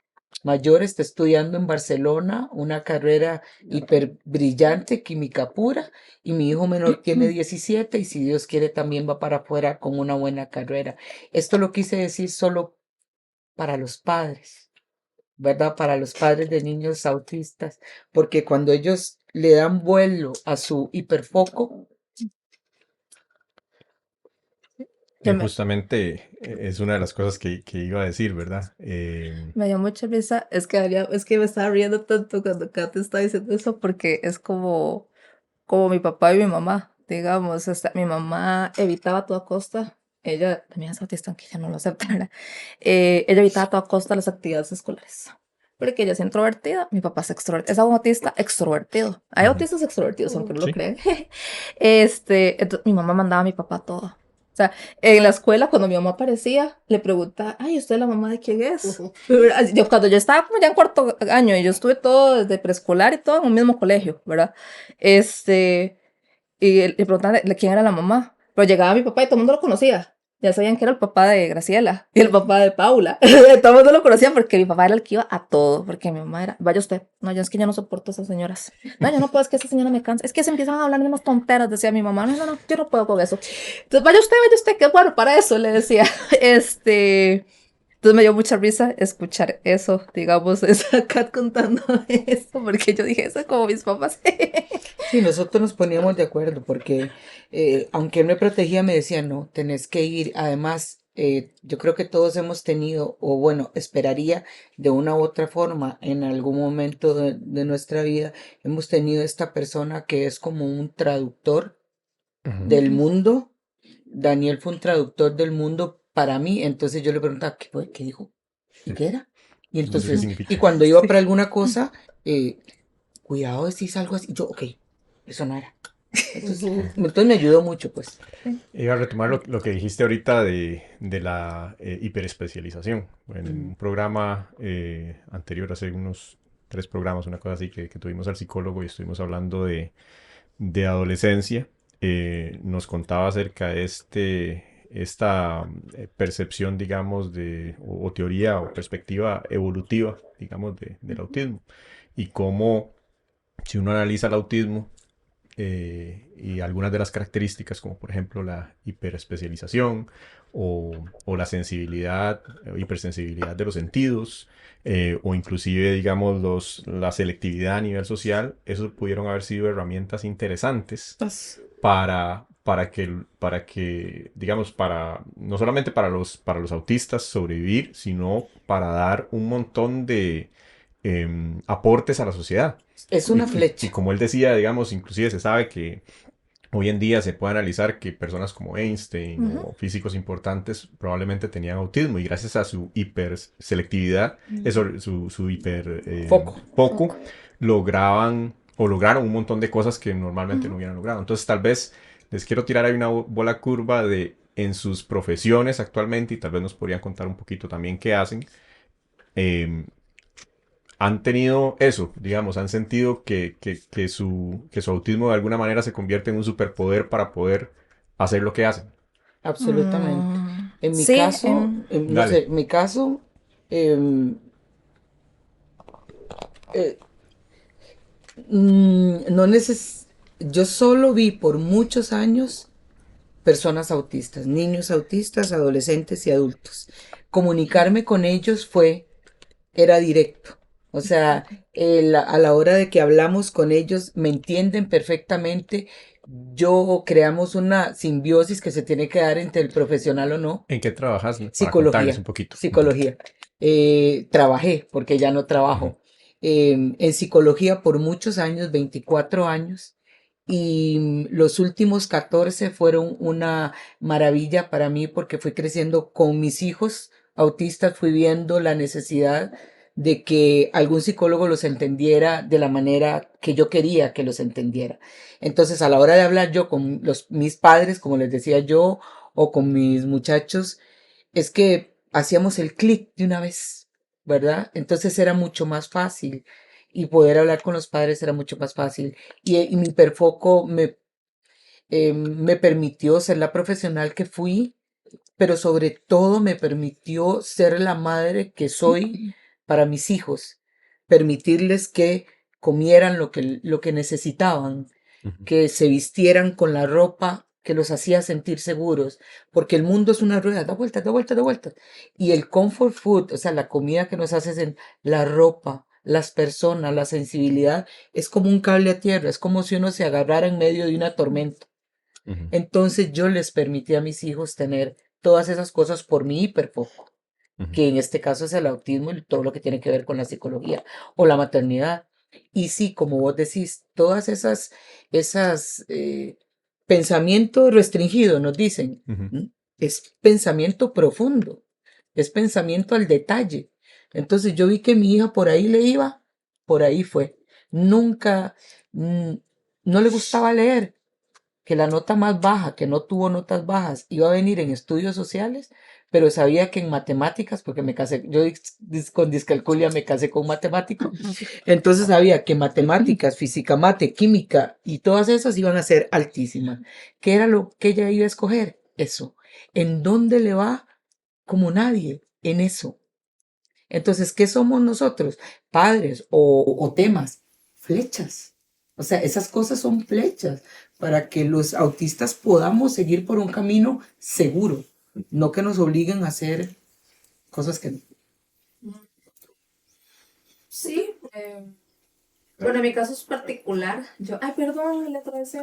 mayor está estudiando en Barcelona una carrera hiper brillante, química pura, y mi hijo menor tiene 17 y si Dios quiere también va para afuera con una buena carrera. Esto lo quise decir solo para los padres, ¿verdad? Para los padres de niños autistas, porque cuando ellos le dan vuelo a su hiperfoco, Justamente es una de las cosas que iba a decir, ¿verdad? Me dio mucha risa, es que me estaba riendo tanto cuando Kate está diciendo eso porque es como mi papá y mi mamá, digamos, mi mamá evitaba a toda costa, ella también es autista, aunque ella no lo aceptara, ella evitaba a toda costa las actividades escolares. Porque ella es introvertida, mi papá es extrovertido, es un autista extrovertido. Hay autistas extrovertidos, aunque no lo Sí. crean. Entonces, mi mamá mandaba a mi papá todo. O sea, en la escuela, cuando mi mamá aparecía, le preguntaba, ay, ¿usted la mamá de quién es? Cuando yo estaba como ya en cuarto año, y yo estuve todo desde preescolar y todo en un mismo colegio, ¿verdad? Y le preguntaban de quién era la mamá. Pero llegaba mi papá y todo el mundo lo conocía. ya sabían que era el papá de Graciela y el papá de Paula. Todo el mundo lo conocía porque mi papá era el que iba a todo, porque mi mamá era, vaya usted, no, yo es que yo no soporto a esas señoras. No, yo no puedo, es que esa señora me cansa. Es que se empiezan a hablar de unas tonteras, decía mi mamá. No, yo no puedo con eso. Entonces, vaya usted, que es bueno para eso, le decía. Entonces me dio mucha risa escuchar eso, digamos, esa Kat contando eso, porque yo dije eso como mis papás. Sí, nosotros nos poníamos de acuerdo porque aunque él me protegía, me decía, no, tenés que ir. Además, yo creo que todos hemos tenido, o bueno, esperaría de una u otra forma, en algún momento de nuestra vida, hemos tenido esta persona que es como un traductor Ujú. del mundo. Daniel fue un traductor del mundo para mí, entonces yo le preguntaba, ¿qué fue? ¿Qué dijo? ¿Y qué era? Y ¿Eso qué entonces, significa? y cuando iba para alguna cosa, cuidado, decís algo así, y yo, ok, eso no era. Entonces me ayudó mucho, pues. Iba a retomar lo que dijiste ahorita de la hiperespecialización. En un programa anterior, hace unos 3 programas, una cosa así, que tuvimos al psicólogo y estuvimos hablando de adolescencia, nos contaba acerca de esta percepción, digamos, o teoría o perspectiva evolutiva, digamos, del autismo. Y cómo, si uno analiza el autismo, y algunas de las características, como por ejemplo la hiperespecialización o la sensibilidad o hipersensibilidad de los sentidos, o inclusive, digamos, la selectividad a nivel social, eso pudieron haber sido herramientas interesantes para que, digamos, no solamente para los autistas sobrevivir, sino para dar un montón de aportes a la sociedad. Es Y, una y- y flecha. como él decía, digamos, inclusive se sabe que hoy en día se puede analizar que personas como Einstein o físicos importantes probablemente tenían autismo y gracias a su hiperselectividad, su hiper Foco. foco, lograron un montón de cosas que normalmente no hubieran logrado. Entonces tal vez les quiero tirar ahí una bola curva de en sus profesiones actualmente, y tal vez nos podrían contar un poquito también qué hacen. em, Han tenido eso, digamos, han sentido que su autismo de alguna manera se convierte en un superpoder para poder hacer lo que hacen. Absolutamente. En mi Sí, caso, no sé, Dale. en mi caso, em, eh, no yo solo vi por muchos años personas autistas, niños autistas, adolescentes y adultos. Comunicarme con ellos era directo. O sea, a la hora de que hablamos con ellos, me entienden perfectamente. Yo creamos una simbiosis que se tiene que dar entre el profesional o no. ¿En qué trabajas? Para contarles un Psicología, poquito. psicología. Trabajé, porque ya no Ujú. trabajo, en psicología por muchos años, 24 años, y los últimos 14 fueron una maravilla para mí porque fui creciendo con mis hijos autistas, fui viendo la necesidad de que algún psicólogo los entendiera de la manera que yo quería que los entendiera. Entonces, a la hora de hablar yo con mis padres, como les decía yo, o con mis muchachos, es que hacíamos el clic de una vez, ¿verdad? Entonces era mucho más fácil y poder hablar con los padres era mucho más fácil. Y mi hiperfoco me permitió ser la profesional que fui, pero sobre todo me permitió ser la madre que soy para mis hijos, permitirles que comieran lo que necesitaban, Ujú. que se vistieran con la ropa que los hacía sentir seguros, porque el mundo es una rueda, da vueltas, da vueltas, da vueltas. Y el comfort food, o sea, la comida que nos hace en la ropa, las personas, la sensibilidad, es como un cable a tierra, es como si uno se agarrara en medio de una tormenta. Ujú. Entonces yo les permití a mis hijos tener todas esas cosas por mi hiperfoco, Ujú. que en este caso es el autismo y todo lo que tiene que ver con la psicología o la maternidad. Y sí, como vos decís, todas esas pensamiento restringido, nos dicen, Ujú. es pensamiento profundo, es pensamiento al detalle. Entonces yo vi que mi hija por ahí le iba, por ahí fue. Nunca, no le gustaba leer, que la nota más baja, que no tuvo notas bajas, iba a venir en estudios sociales, pero sabía que en matemáticas, porque me casé, yo con discalculia me casé con un matemático, entonces sabía que matemáticas, física, mate, química y todas esas iban a ser altísimas. ¿Qué era lo que ella iba a escoger? Eso. ¿En dónde le va como nadie en eso? Entonces, ¿qué somos nosotros? Padres o temas, flechas. O sea, esas cosas son flechas para que los autistas podamos seguir por un camino seguro, no que nos obliguen a hacer cosas que no. Sí, bueno, en mi caso es particular. Ay, perdón, le atravesé.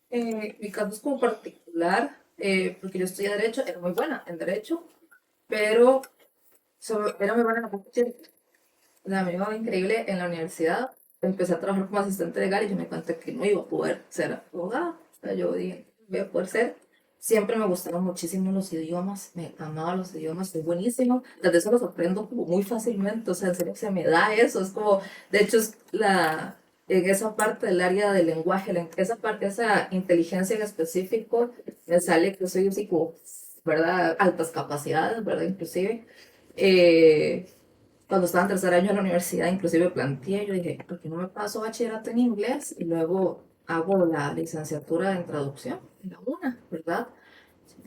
Mi caso es como particular, porque yo estudié Derecho, era muy buena en Derecho, pero era muy buena en la parte científica. O sea, me iba increíble en la universidad. Empecé a trabajar como asistente legal y yo me di cuenta que no iba a poder ser abogada. O sea, yo dije, voy a poder ser. Siempre me gustaron muchísimo los idiomas, me amaba los idiomas, soy buenísimo. Desde eso los aprendo como muy fácilmente, o sea, en serio se me da eso. Es como, de hecho, en esa parte del área del lenguaje, esa parte, esa inteligencia en específico, me sale que soy psico, ¿verdad? Altas capacidades, ¿verdad? Inclusive. Eh, Cuando estaba en tercer año de la universidad, inclusive planteé, yo dije, ¿por qué no me paso bachillerato en inglés y luego hago la licenciatura en traducción en la UNA, ¿verdad?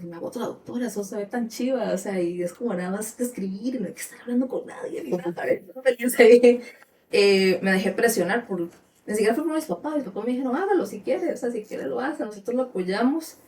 Y me hago traductora, eso se ve tan chiva, o sea, y es como nada más que escribir, no hay que estar hablando con nadie, ni nada, feliz ahí. Me dejé presionar por, ni siquiera fue por mis papás me dijeron, hágalo si quieres, o sea, si quieres lo hace, nosotros lo apoyamos.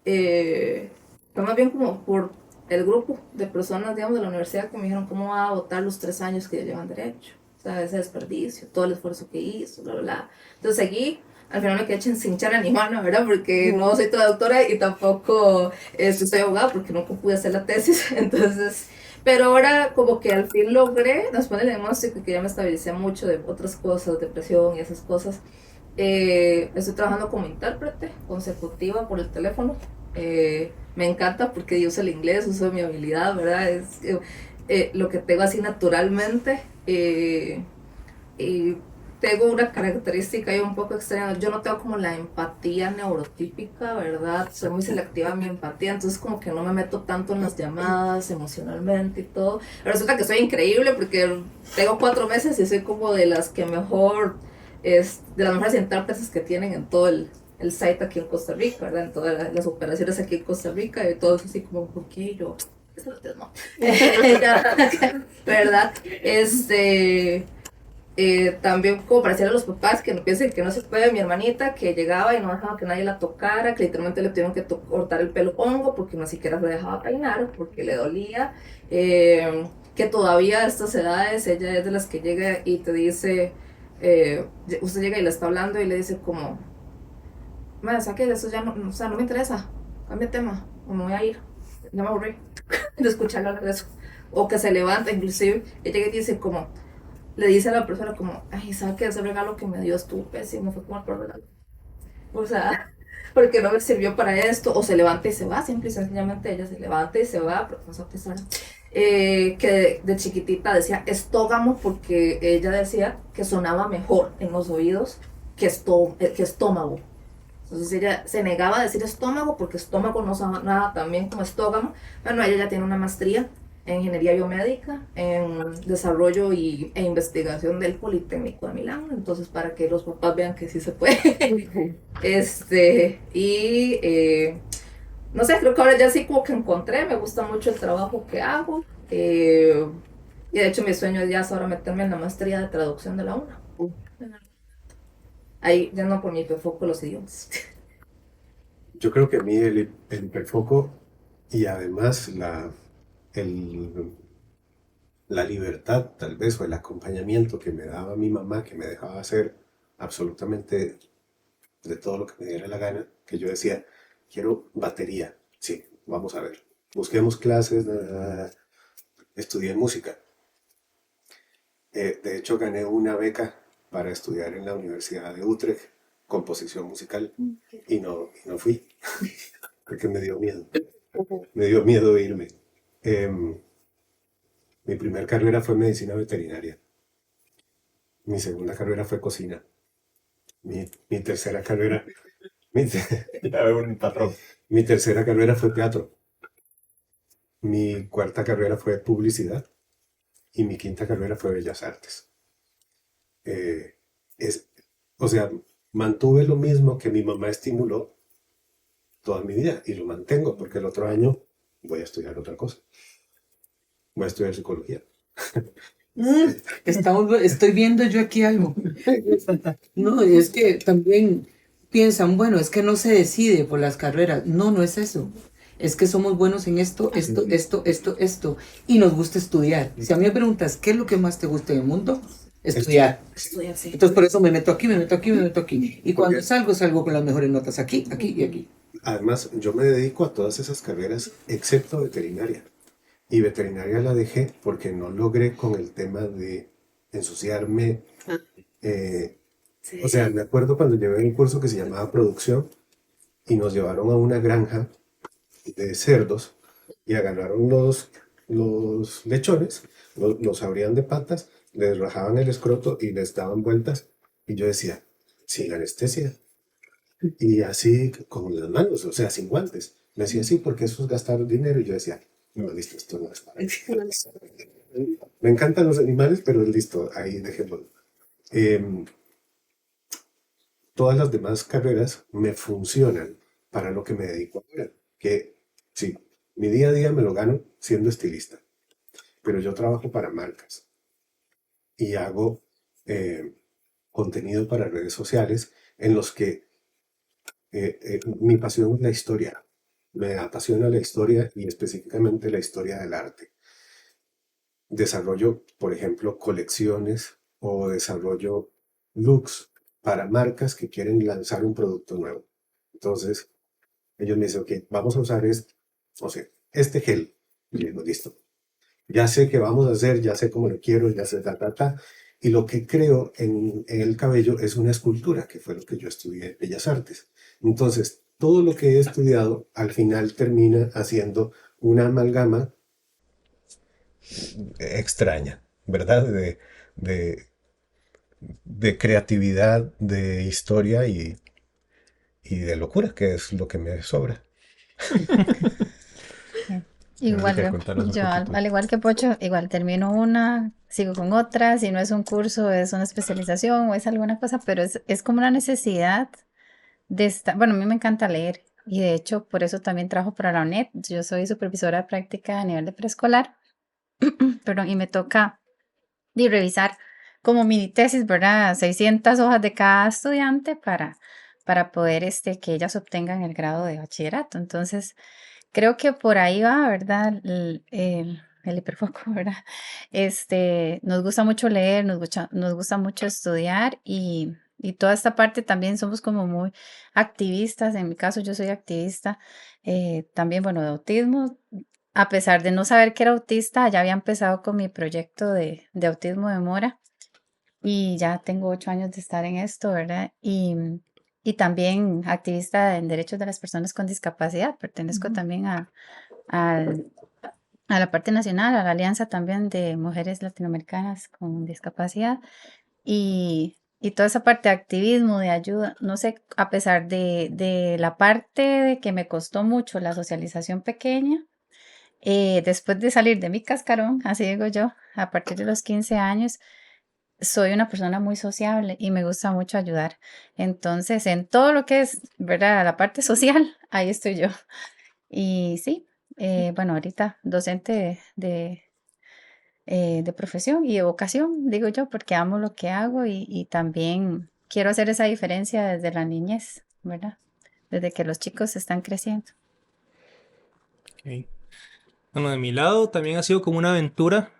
Fue más bien como por el grupo de personas, digamos, de la universidad que me dijeron cómo va a votar los 3 años que ya llevan derecho, o sea, ese desperdicio, todo el esfuerzo que hizo, bla, bla, bla. Entonces seguí, al final me quedé sin chana ni mano, ¿verdad? Porque no soy traductora y tampoco soy abogada porque nunca pude hacer la tesis, entonces... Pero ahora como que al fin logré, después del diagnóstico que ya me estabilicé mucho de otras cosas, depresión y esas cosas, estoy trabajando como intérprete consecutiva por el teléfono. Me encanta porque yo uso el inglés, uso mi habilidad, ¿verdad? Es lo que tengo así naturalmente. Y tengo una característica ahí un poco extraña. Yo no tengo como la empatía neurotípica, ¿verdad? Soy muy selectiva en mi empatía, entonces como que no me meto tanto en las llamadas emocionalmente y todo. Pero resulta que soy increíble porque tengo 4 meses y soy como de las que mejor, de las mejores intérpretes que tienen en todo el site aquí en Costa Rica, ¿verdad? En todas las operaciones aquí en Costa Rica y todo eso así como, ¿por qué yo? Eso no. ¿Verdad? También como para decirle a los papás que no piensen que no se puede, mi hermanita que llegaba y no dejaba que nadie la tocara, que literalmente le tuvieron que cortar el pelo hongo porque ni siquiera se dejaba peinar porque le dolía, que todavía a estas edades ella es de las que llega y te dice, usted llega y le está hablando y le dice como, madre, saque eso ya no, o sea, no me interesa, cambia de tema, o me voy a ir, ya me aburrí de escucharlo hablar de eso, o que se levanta, inclusive ella llega y dice como, le dice a la persona como, ay, ¿sabes qué? Ese regalo que me dio estuvo pésimo, fue como el peor regalo. O sea, porque no me sirvió para esto, o se levanta y se va, simple y sencillamente ella se levanta y se va, pero no se pesar. Que de chiquitita decía estógamo porque ella decía que sonaba mejor en los oídos que estómago. Entonces ella se negaba a decir estómago porque estómago no sonaba tan bien como estógamo. Bueno, ella ya tiene una maestría en ingeniería biomédica, en desarrollo e investigación del Politécnico de Milán, entonces para que los papás vean que sí se puede. No sé, creo que ahora ya sí como que encontré, me gusta mucho el trabajo que hago, y de hecho mi sueño ya es ahora meterme en la maestría de traducción de la UNA. Ahí ya no por mi hiperfoco los idiomas. Yo creo que a mí el hiperfoco y además la libertad, tal vez, o el acompañamiento que me daba mi mamá, que me dejaba hacer absolutamente de todo lo que me diera la gana, que yo decía, quiero batería, sí, vamos a ver, busquemos clases, estudié música. De hecho, gané una beca para estudiar en la Universidad de Utrecht, composición musical, y no fui, porque me dio miedo. Me dio miedo irme. Mi primera carrera fue medicina veterinaria. Mi segunda carrera fue cocina. Mi tercera carrera... Mi tercera carrera fue teatro. Mi cuarta carrera fue publicidad. Y mi quinta carrera fue bellas artes. Eh, es, o sea, mantuve lo mismo que mi mamá estimuló toda mi vida y lo mantengo porque el otro año voy a estudiar otra cosa. Voy a estudiar psicología. Estoy viendo yo aquí algo. No, es que también piensan, bueno, es que no se decide por las carreras. No, no es eso. Es que somos buenos en esto, esto, y nos gusta estudiar. Si a mí me preguntas, ¿qué es lo que más te gusta en el mundo? Estudiar. Estudiar, sí. Entonces por eso me meto aquí, me meto aquí, me meto aquí. Y cuando salgo con las mejores notas aquí, aquí y aquí. Además, yo me dedico a todas esas carreras, excepto veterinaria. Y veterinaria la dejé porque no logré con el tema de ensuciarme. Sí. O sea, me acuerdo cuando llevé un curso que se llamaba producción y nos llevaron a una granja de cerdos y agarraron los lechones, los abrían de patas, les rajaban el escroto y les daban vueltas. Y yo decía, sin anestesia. Y así con las manos, o sea, sin guantes. Me decía, sí, porque eso es gastar dinero. Y yo decía, no, listo, esto no es para mí. Me encantan los animales, pero listo, ahí dejémoslo. Todas las demás carreras me funcionan para lo que me dedico ahora. Que sí, mi día a día me lo gano siendo estilista, pero yo trabajo para marcas y hago contenido para redes sociales en los que mi pasión es la historia. Me apasiona la historia y específicamente la historia del arte. Desarrollo, por ejemplo, colecciones o desarrollo looks para marcas que quieren lanzar un producto nuevo. Entonces, ellos me dicen, ok, vamos a usar este gel. Y digo, listo. Ya sé qué vamos a hacer, ya sé cómo lo quiero, ya sé ta. Y lo que creo en el cabello es una escultura, que fue lo que yo estudié en Bellas Artes. Entonces, todo lo que he estudiado al final termina haciendo una amalgama extraña, ¿verdad? De, de creatividad, de historia y de locura, que es lo que me sobra. Igual Verónica, contanos un yo, al, poquito. al igual que Pocho, igual termino una, sigo con otra, si no es un curso, es una especialización o es alguna cosa, pero es como una necesidad de estar, bueno, a mí me encanta leer y de hecho por eso también trabajo para la UNED, yo soy supervisora de práctica a nivel de preescolar, perdón, y me toca revisar como mini tesis, ¿verdad? 600 hojas de cada estudiante para poder que ellas obtengan el grado de bachillerato. Entonces, creo que por ahí va, ¿verdad? El hiperfoco, ¿verdad? Nos gusta mucho leer, nos gusta mucho estudiar y toda esta parte también somos como muy activistas. En mi caso, yo soy activista también, bueno, de autismo. A pesar de no saber que era autista, ya había empezado con mi proyecto de autismo de Mora y ya tengo 8 años de estar en esto, ¿verdad? Y también activista en derechos de las personas con discapacidad. Pertenezco también al- a la parte nacional, a la Alianza también de Mujeres Latinoamericanas con Discapacidad. Y toda esa parte de activismo, de ayuda, no sé, a pesar de la parte de que me costó mucho la socialización pequeña, después de salir de mi cascarón, así digo yo, a partir de los 15 años, soy una persona muy sociable y me gusta mucho ayudar. Entonces, en todo lo que es, ¿verdad? La parte social, ahí estoy yo. Y sí, bueno, ahorita docente de profesión y de vocación, digo yo, porque amo lo que hago y también quiero hacer esa diferencia desde la niñez, ¿verdad? Desde que los chicos están creciendo. Ok. Bueno, de mi lado también ha sido como una aventura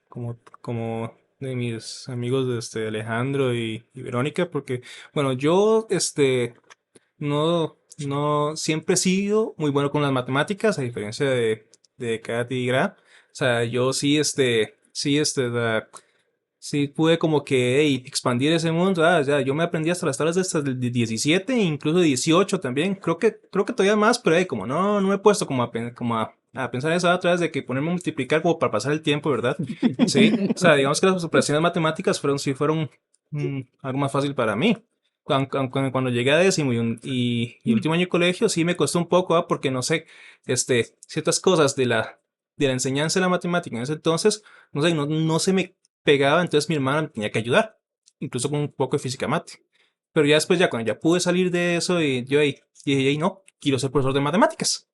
como de mis amigos de Alejandro y Verónica, porque, bueno, yo no siempre he sido muy bueno con las matemáticas, a diferencia de Katy y Gra. O sea, yo sí pude como que expandir ese mundo. Ya, yo me aprendí hasta las tablas de estas de 17 e incluso 18 también. Creo que todavía más, pero como no me he puesto a pensar eso a través de que ponerme a multiplicar como para pasar el tiempo, ¿verdad? Sí, o sea, digamos que las operaciones matemáticas fueron algo más fácil para mí. Cuando llegué a décimo y el último año de colegio sí me costó un poco, porque no sé, ciertas cosas de la enseñanza de la matemática en ese entonces, no sé, no se me pegaba, entonces mi hermana me tenía que ayudar, incluso con un poco de física mate. Pero ya después, ya cuando ya pude salir de eso, y yo ahí dije, "Ey, no, quiero ser profesor de matemáticas".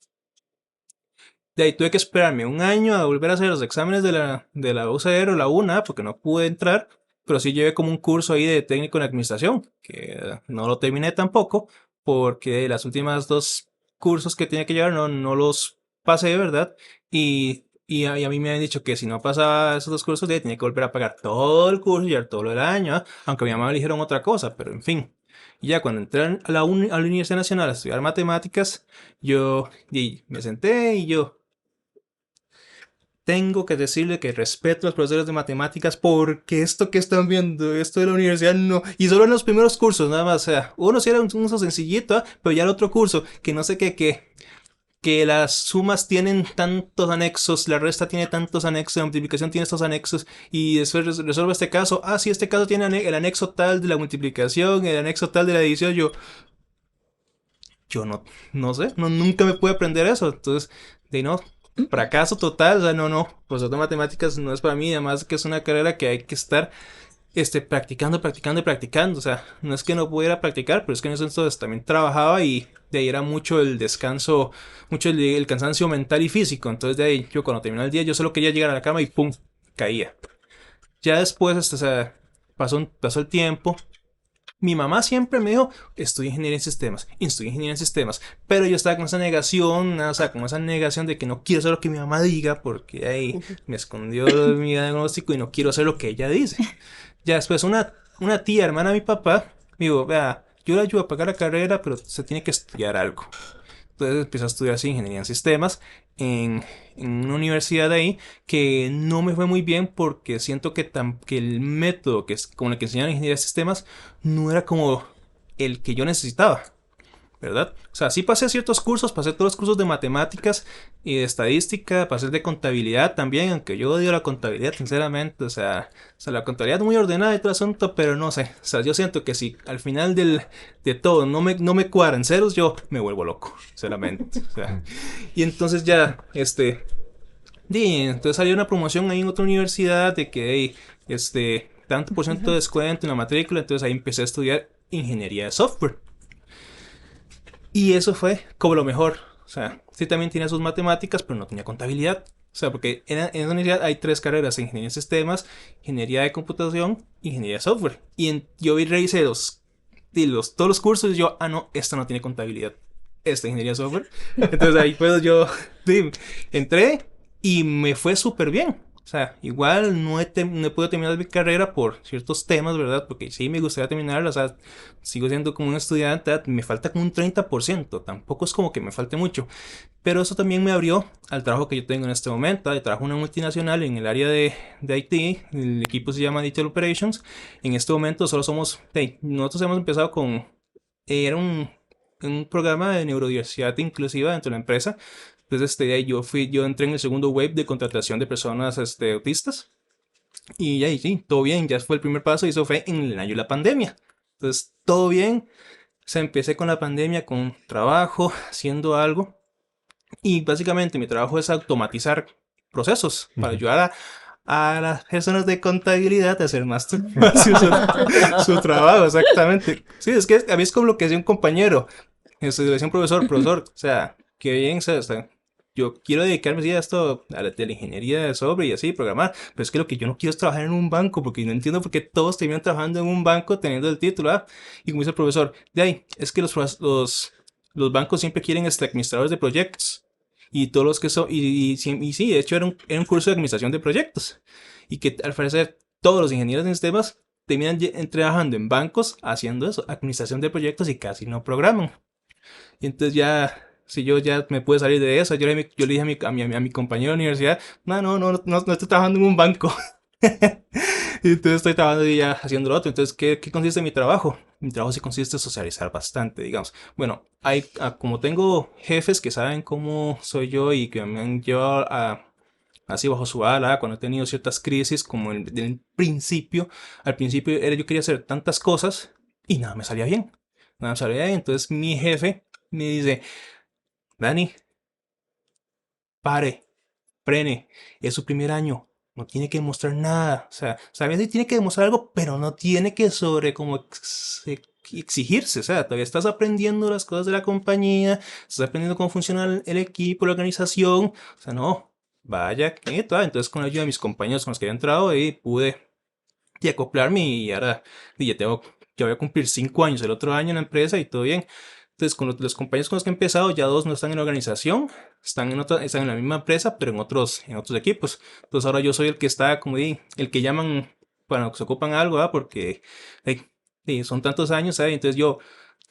De ahí tuve que esperarme un año a volver a hacer los exámenes de la UCR o la UNA, porque no pude entrar, pero sí llevé como un curso ahí de técnico en administración, que no lo terminé tampoco, porque las últimas dos cursos que tenía que llevar no los pasé, ¿verdad? Y a mí me habían dicho que si no pasaba esos dos cursos, ya tenía que volver a pagar todo el curso y ya todo lo del año, ¿ah? Aunque a mi mamá me dijeron otra cosa, pero en fin. Y ya cuando entré a la Universidad Nacional a estudiar matemáticas, me senté y yo tengo que decirle que respeto a los profesores de matemáticas porque esto que están viendo, esto de la universidad no. Y solo en los primeros cursos, nada más. O sea, uno sí era un uso sencillito, ¿ah? Pero ya el otro curso, que no sé qué, que las sumas tienen tantos anexos, la resta tiene tantos anexos, la multiplicación tiene estos anexos, y después resuelve este caso. Ah, sí, este caso tiene el anexo tal de la multiplicación, el anexo tal de la división. Yo no sé, nunca me pude aprender eso. Entonces, de no, fracaso total. O sea, profesor de matemáticas no es para mí. Además que es una carrera que hay que estar practicando, practicando y practicando. O sea, no es que no pudiera practicar, pero es que en eso entonces también trabajaba y de ahí era mucho el descanso, mucho el cansancio mental y físico. Entonces de ahí yo cuando terminaba el día yo solo quería llegar a la cama y ¡pum! Caía. Ya después, o sea, pasó el tiempo. Mi mamá siempre me dijo, estudia ingeniería en sistemas, pero yo estaba con esa negación, o sea, con esa negación de que no quiero hacer lo que mi mamá diga, porque ahí me escondió mi diagnóstico y no quiero hacer lo que ella dice. Ya después una tía, hermana de mi papá, me dijo, vea, yo le ayudo a pagar la carrera, pero se tiene que estudiar algo. Entonces empecé a estudiar así, ingeniería en sistemas en una universidad de ahí que no me fue muy bien porque siento que el método que es con el que enseñan ingeniería de sistemas no era como el que yo necesitaba, ¿verdad? O sea, sí pasé ciertos cursos, pasé todos los cursos de matemáticas y de estadística, pasé de contabilidad también, aunque yo odio la contabilidad, sinceramente. O sea, la contabilidad es muy ordenada y todo asunto, pero no sé. O sea, yo siento que si al final de todo no me cuadran ceros, yo me vuelvo loco, sinceramente. O sea, y entonces ya, entonces salió una promoción ahí en otra universidad de que, hey, tanto por ciento de descuento en la matrícula, entonces ahí empecé a estudiar ingeniería de software. Y eso fue como lo mejor. O sea, sí también tenía sus matemáticas, pero no tenía contabilidad. O sea, porque en la universidad hay tres carreras: ingeniería de sistemas, ingeniería de computación, ingeniería de software. Yo revisé todos los cursos y yo, no, esta no tiene contabilidad. Esta ingeniería de software. Entonces ahí pues yo sí, entré y me fue súper bien. O sea, igual no he podido terminar mi carrera por ciertos temas, ¿verdad? Porque sí me gustaría terminarla. O sea, sigo siendo como un estudiante, me falta como un 30%. Tampoco es como que me falte mucho. Pero eso también me abrió al trabajo que yo tengo en este momento. Trabajo en una multinacional en el área de IT. El equipo se llama Digital Operations. En este momento solo nosotros hemos empezado era un programa de neurodiversidad inclusiva dentro de la empresa. Entonces, yo entré en el segundo wave de contratación de personas autistas. Y ahí sí, todo bien, ya fue el primer paso y eso fue en el año de la pandemia. Entonces, todo bien. O sea, empecé con la pandemia, con trabajo, haciendo algo. Y básicamente mi trabajo es automatizar procesos para ayudar a las personas de contabilidad a hacer más su trabajo, exactamente. Sí, es que a mí es como lo que decía un compañero. Le decía un profesor, o sea, que bien, o sea, yo quiero dedicarme a esto, de la ingeniería de software y así, programar, pero es que lo que yo no quiero es trabajar en un banco, porque no entiendo por qué todos terminan trabajando en un banco teniendo el título, ¿ah? Y como dice el profesor, de ahí, es que los bancos siempre quieren administradores de proyectos, y todos los que son, y sí, de hecho era un curso de administración de proyectos, y que al parecer todos los ingenieros de sistemas terminan trabajando en bancos haciendo eso, administración de proyectos y casi no programan. Y entonces ya, si yo ya me pude salir de eso, yo le dije a mi compañero de universidad, no estoy trabajando en un banco. Y entonces estoy trabajando y ya haciendo lo otro. Entonces, ¿qué consiste mi trabajo? Mi trabajo sí consiste en socializar bastante, digamos. Bueno, como tengo jefes que saben cómo soy yo y que me han llevado así bajo su ala cuando he tenido ciertas crisis, como el principio. Al principio yo quería hacer tantas cosas y nada me salía bien. Nada me salía bien. Entonces mi jefe me dice, Dani, pare, frene, es su primer año, no tiene que demostrar nada. O sea, sabes que tiene que demostrar algo, pero no tiene que exigirse, o sea, todavía estás aprendiendo las cosas de la compañía, estás aprendiendo cómo funciona el equipo, la organización, o sea, no, vaya, que tal. Entonces con la ayuda de mis compañeros con los que había entrado, pude acoplarme y ahora ya voy a cumplir 5 años el otro año en la empresa y todo bien. Entonces, con los compañeros con los que he empezado, ya 2 no están en la organización, están en la misma empresa, pero en otros equipos. Entonces, ahora yo soy el que está, como el que llaman cuando se ocupan algo, ¿verdad? Porque son tantos años, ¿sabes? Entonces, yo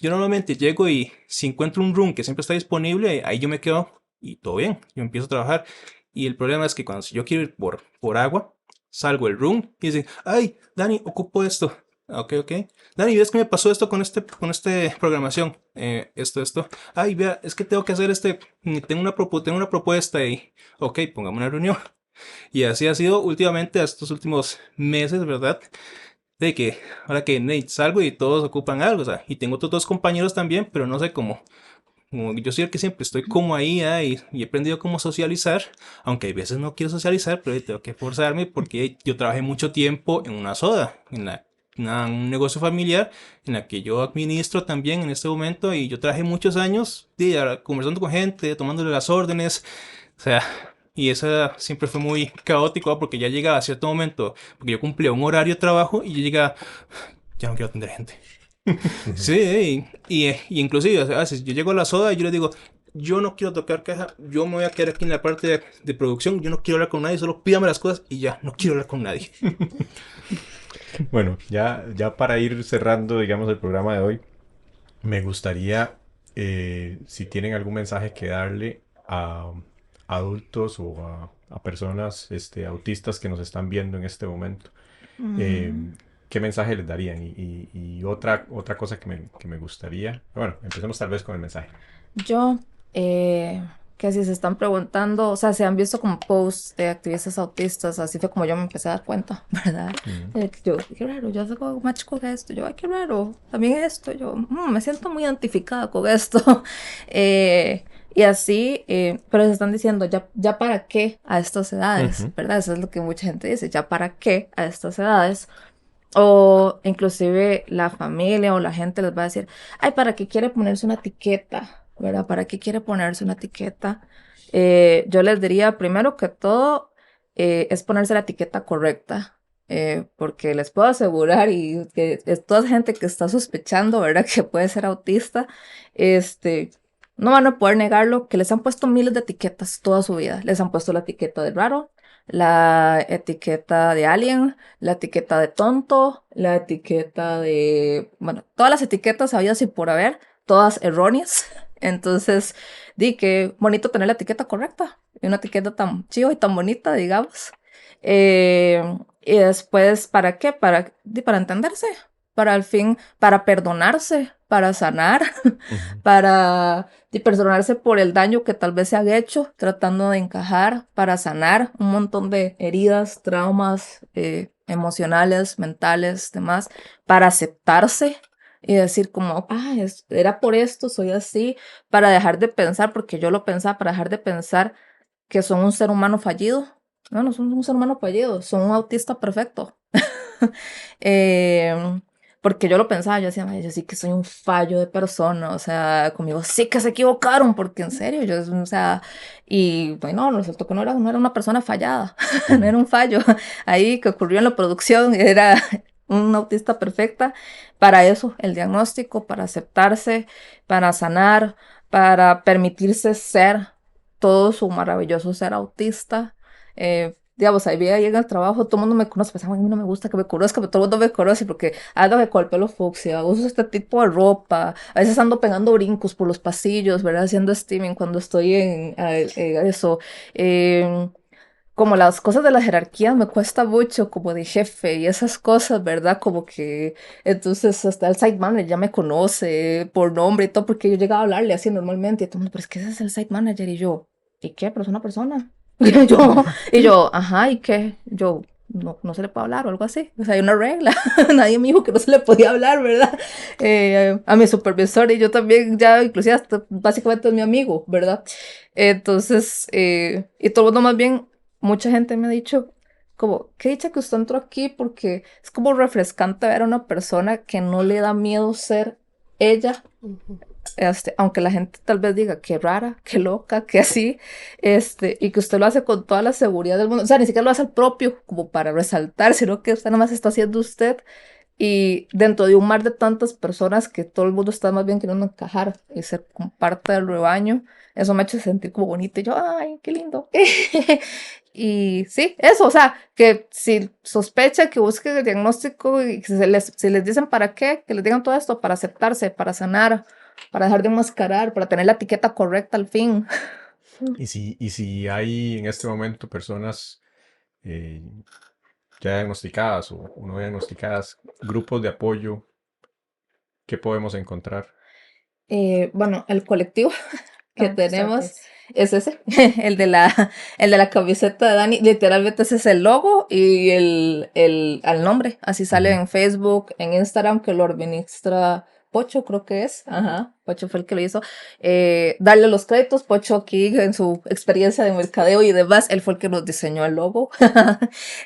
normalmente llego y si encuentro un room que siempre está disponible, ahí yo me quedo y todo bien, yo empiezo a trabajar. Y el problema es que si yo quiero ir por agua, salgo del room y dicen, ay, Dani, ocupo esto. Ok. Dani, ¿ves que me pasó esto con este programación? Esto. Ay, vea, es que tengo que hacer tengo una propuesta y, ok, pongamos una reunión. Y así ha sido últimamente, estos últimos meses, ¿verdad? De que ahora que Nate salgo y todos ocupan algo, o sea, y tengo otros 2 compañeros también, pero no sé cómo. Como yo soy el que siempre estoy como ahí, y he aprendido cómo socializar, aunque hay veces no quiero socializar, pero tengo que forzarme porque yo trabajé mucho tiempo en una soda, un negocio familiar en la que yo administro también en este momento y yo trabajé muchos años conversando con gente, tomándole las órdenes, o sea, y eso siempre fue muy caótico, ¿va? Porque ya llegaba a cierto momento, porque yo cumplía un horario de trabajo y yo llegaba, ya no quiero atender gente. Sí, y inclusive a veces yo llego a la soda y yo les digo, yo no quiero tocar caja, yo me voy a quedar aquí en la parte de producción, yo no quiero hablar con nadie, solo pídame las cosas y ya, no quiero hablar con nadie. Bueno, ya para ir cerrando, digamos, el programa de hoy, me gustaría, si tienen algún mensaje que darle a adultos o a personas autistas que nos están viendo en este momento, ¿qué mensaje les darían? Y otra cosa que me gustaría, bueno, empecemos tal vez con el mensaje. Yo, que si se están preguntando, o sea, se han visto como posts de activistas autistas, así fue como yo me empecé a dar cuenta, ¿verdad? Yo, qué raro, yo hago match con esto, yo, ay, qué raro, también esto, yo, me siento muy identificada con esto. Y así, pero se están diciendo, ya para qué a estas edades, ¿verdad? Eso es lo que mucha gente dice, ya para qué a estas edades. O inclusive la familia o la gente les va a decir, ay, ¿para qué quiere ponerse una etiqueta? ¿Verdad? ¿Para qué quiere ponerse una etiqueta? Yo les diría, primero que todo, es ponerse la etiqueta correcta. Porque les puedo asegurar, y que es toda gente que está sospechando, ¿verdad? Que puede ser autista, no van a poder negarlo, que les han puesto miles de etiquetas toda su vida. Les han puesto la etiqueta de raro, la etiqueta de alien, la etiqueta de tonto, la etiqueta de, bueno, todas las etiquetas habidas y por haber, todas erróneas. Entonces, di que bonito tener la etiqueta correcta, y una etiqueta tan chiva y tan bonita, digamos. Y después, ¿para qué? Para entenderse, para al fin, para perdonarse, para sanar, para perdonarse por el daño que tal vez se ha hecho tratando de encajar, para sanar un montón de heridas, traumas emocionales, mentales, demás, para aceptarse y decir como, era por esto, soy así, para dejar de pensar, porque yo lo pensaba, para dejar de pensar que son un ser humano fallido. No son un ser humano fallido, son un autista perfecto. Porque yo lo pensaba, yo decía, yo sí que soy un fallo de persona, o sea, conmigo sí que se equivocaron, porque en serio, o sea, y bueno, resultó que no era una persona fallada, no era un fallo, ahí que ocurrió en la producción, era un autista perfecta. Para eso, el diagnóstico, para aceptarse, para sanar, para permitirse ser todo su maravilloso ser autista. Digamos, ahí en el trabajo, todo el mundo me conoce, pues a mí no me gusta que me conozca, pero todo el mundo me conoce porque ando con el pelo fucsia, uso este tipo de ropa, a veces ando pegando brincos por los pasillos, ¿verdad? Haciendo steaming cuando estoy en eso. Como las cosas de la jerarquía me cuesta mucho, como de jefe y esas cosas, ¿verdad? Como que entonces hasta el site manager ya me conoce por nombre y todo, porque yo llegaba a hablarle así normalmente y todo el mundo, pero es que ese es el site manager, y yo, ¿y qué? Pero es una persona. Y yo, ajá, ¿y qué? Yo, no se le puede hablar o algo así. O sea, hay una regla. Nadie me dijo que no se le podía hablar, ¿verdad? A mi supervisor, y yo también, ya inclusive hasta básicamente es mi amigo, ¿verdad? Entonces, y todo el mundo más bien, mucha gente me ha dicho como, qué dicha que usted entró aquí porque es como refrescante ver a una persona que no le da miedo ser ella, Ujú. aunque la gente tal vez diga qué rara, qué loca, que así, y que usted lo hace con toda la seguridad del mundo, o sea, ni siquiera lo hace al propio, como para resaltar, sino que usted nada más está haciendo usted, y dentro de un mar de tantas personas que todo el mundo está más bien queriendo encajar y ser como parte del rebaño, eso me ha hecho sentir como bonito, y yo, ay, qué lindo. Y sí, eso, o sea, que si sospecha que busque el diagnóstico y si les dicen para qué, que les digan todo esto, para aceptarse, para sanar, para dejar de enmascarar, para tener la etiqueta correcta al fin. Y si hay en este momento personas eh, ya diagnosticadas o no diagnosticadas, grupos de apoyo, ¿qué podemos encontrar? Bueno, el colectivo que tenemos Sorpresa. es ese, el de la camiseta de Dani, literalmente ese es el logo y al nombre, así sale Ujú. en Facebook, en Instagram, que lo administra Pocho, creo que es, ajá, Pocho fue el que lo hizo. Darle los créditos, Pocho aquí en su experiencia de mercadeo y demás, él fue el que nos diseñó el logo.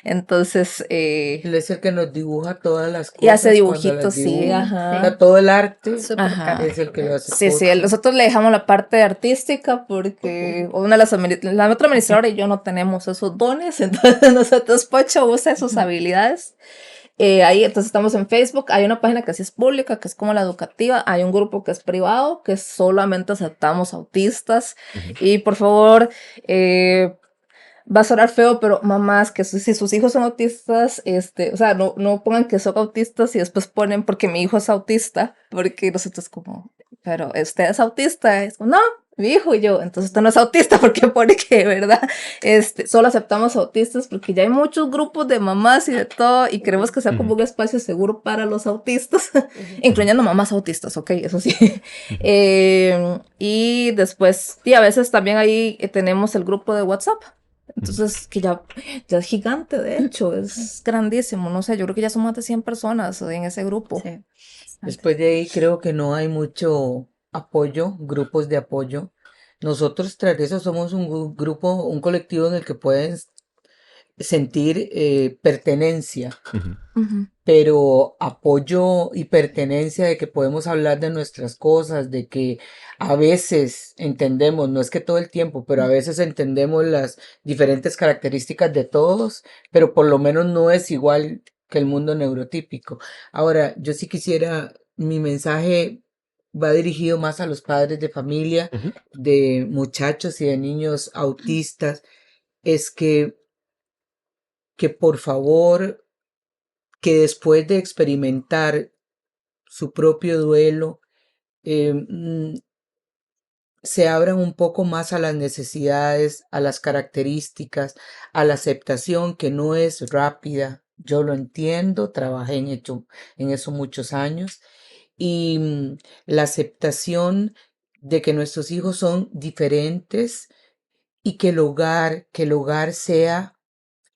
Entonces, Él es el que nos dibuja todas las y hace cosas cuando las dibujitos, sí, dibuja. O ajá. sea, todo el arte Súper Ajá. es caro. el que lo hace Sí, sí, Pocho. nosotros le dejamos la parte artística porque una de la otra administradora y yo no tenemos esos dones, entonces nosotros Pocho usa sus habilidades. Ahí entonces estamos en Facebook, hay una página que sí es pública, que es como la educativa, hay un grupo que es privado, que solamente aceptamos autistas Ujú. y por favor, va a sonar feo, pero mamás, que si sus hijos son autistas, o sea, no pongan que son autistas y después ponen porque mi hijo es autista, porque nosotros como, pero usted es autista, es como, no, mi hijo y yo, entonces usted no es autista porque pone que, ¿verdad? Solo aceptamos autistas porque ya hay muchos grupos de mamás y de todo y queremos que sea como Ujú. un espacio seguro para los autistas, Ujú. incluyendo mamás autistas, ok, eso sí. Ujú. Y después, y a veces también ahí tenemos el grupo de WhatsApp. Ujú. Entonces, que ya es gigante, de hecho, es grandísimo. No sé, yo creo que ya son más de 100 personas en ese grupo. Sí, bastante. Después de ahí creo que no hay mucho apoyo, grupos de apoyo. Nosotros tras de eso somos un grupo, un colectivo en el que pueden sentir pertenencia, Ujú. Ujú. pero apoyo y pertenencia de que podemos hablar de nuestras cosas, de que a veces entendemos, no es que todo el tiempo, pero a veces entendemos las diferentes características de todos, pero por lo menos no es igual que el mundo neurotípico. Ahora, yo sí quisiera, mi mensaje va dirigido más a los padres de familia, Ujú. de muchachos y de niños autistas, es que por favor, que después de experimentar su propio duelo, eh, mm, se abran un poco más a las necesidades, a las características, a la aceptación que no es rápida. Yo lo entiendo, trabajé en eso muchos años y la aceptación de que nuestros hijos son diferentes y que el hogar sea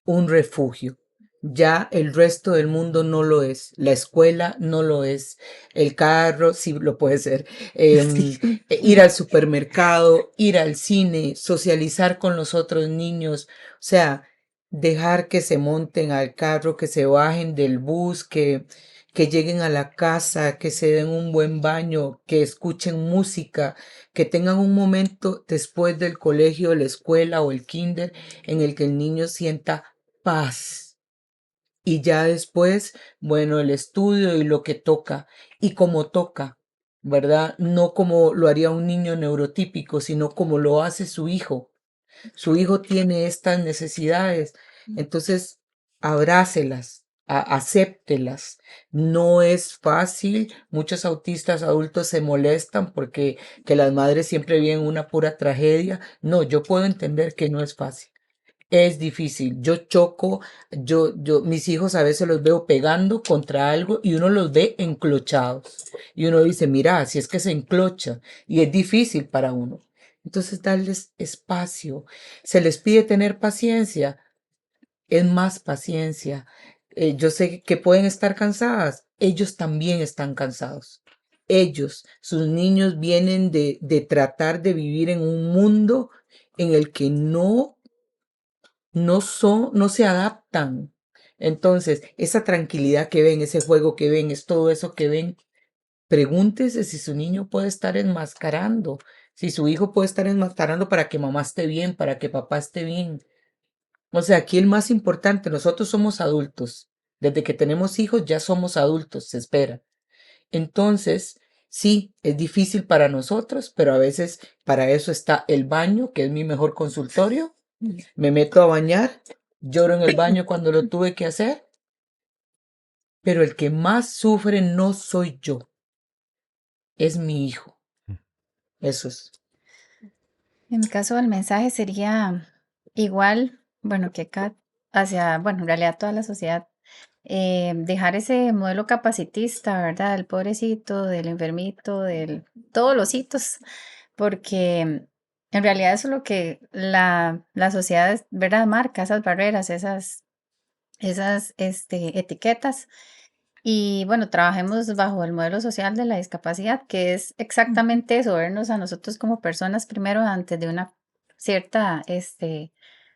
un refugio. Ya el resto del mundo no lo es. La escuela no lo es. El carro sí lo puede ser. Sí. Ir al supermercado, ir al cine, socializar con los otros niños. O sea, dejar que se monten al carro, que se bajen del bus, que lleguen a la casa, que se den un buen baño, que escuchen música, que tengan un momento después del colegio, la escuela o el kinder en el que el niño sienta paz. Y ya después, bueno, el estudio y lo que toca y como toca, ¿verdad? No como lo haría un niño neurotípico, sino como lo hace su hijo. Su hijo tiene estas necesidades, entonces abrácelas, acéptelas. No es fácil. Muchos autistas adultos se molestan porque que las madres siempre viven una pura tragedia. No, yo puedo entender que no es fácil. Es difícil. Yo choco, mis hijos a veces los veo pegando contra algo y uno los ve enclochados. Y uno dice, mira, si es que se enclocha y es difícil para uno. Entonces, darles espacio. Se les pide tener paciencia, es más paciencia. Yo sé que pueden estar cansadas. Ellos también están cansados. Ellos, sus niños vienen de tratar de vivir en un mundo en el que no se adaptan. Entonces, esa tranquilidad que ven, ese juego que ven, es todo eso que ven. Pregúntese si su niño puede estar enmascarando, si su hijo puede estar enmascarando para que mamá esté bien, para que papá esté bien. O sea, aquí el más importante, nosotros somos adultos. Desde que tenemos hijos ya somos adultos, se espera. Entonces, sí, es difícil para nosotros, pero a veces para eso está el baño, que es mi mejor consultorio. Me meto a bañar, lloro en el baño cuando lo tuve que hacer, pero el que más sufre no soy yo, es mi hijo. Eso es. En mi caso, el mensaje sería igual, bueno, que acá hacia, bueno, en realidad toda la sociedad, dejar ese modelo capacitista, ¿verdad? Del pobrecito, del enfermito, del todos los hitos, porque en realidad eso es lo que la sociedad, ¿verdad? Marca esas barreras, esas etiquetas. Y bueno, trabajemos bajo el modelo social de la discapacidad, que es exactamente eso, vernos a nosotros como personas primero antes de una cierta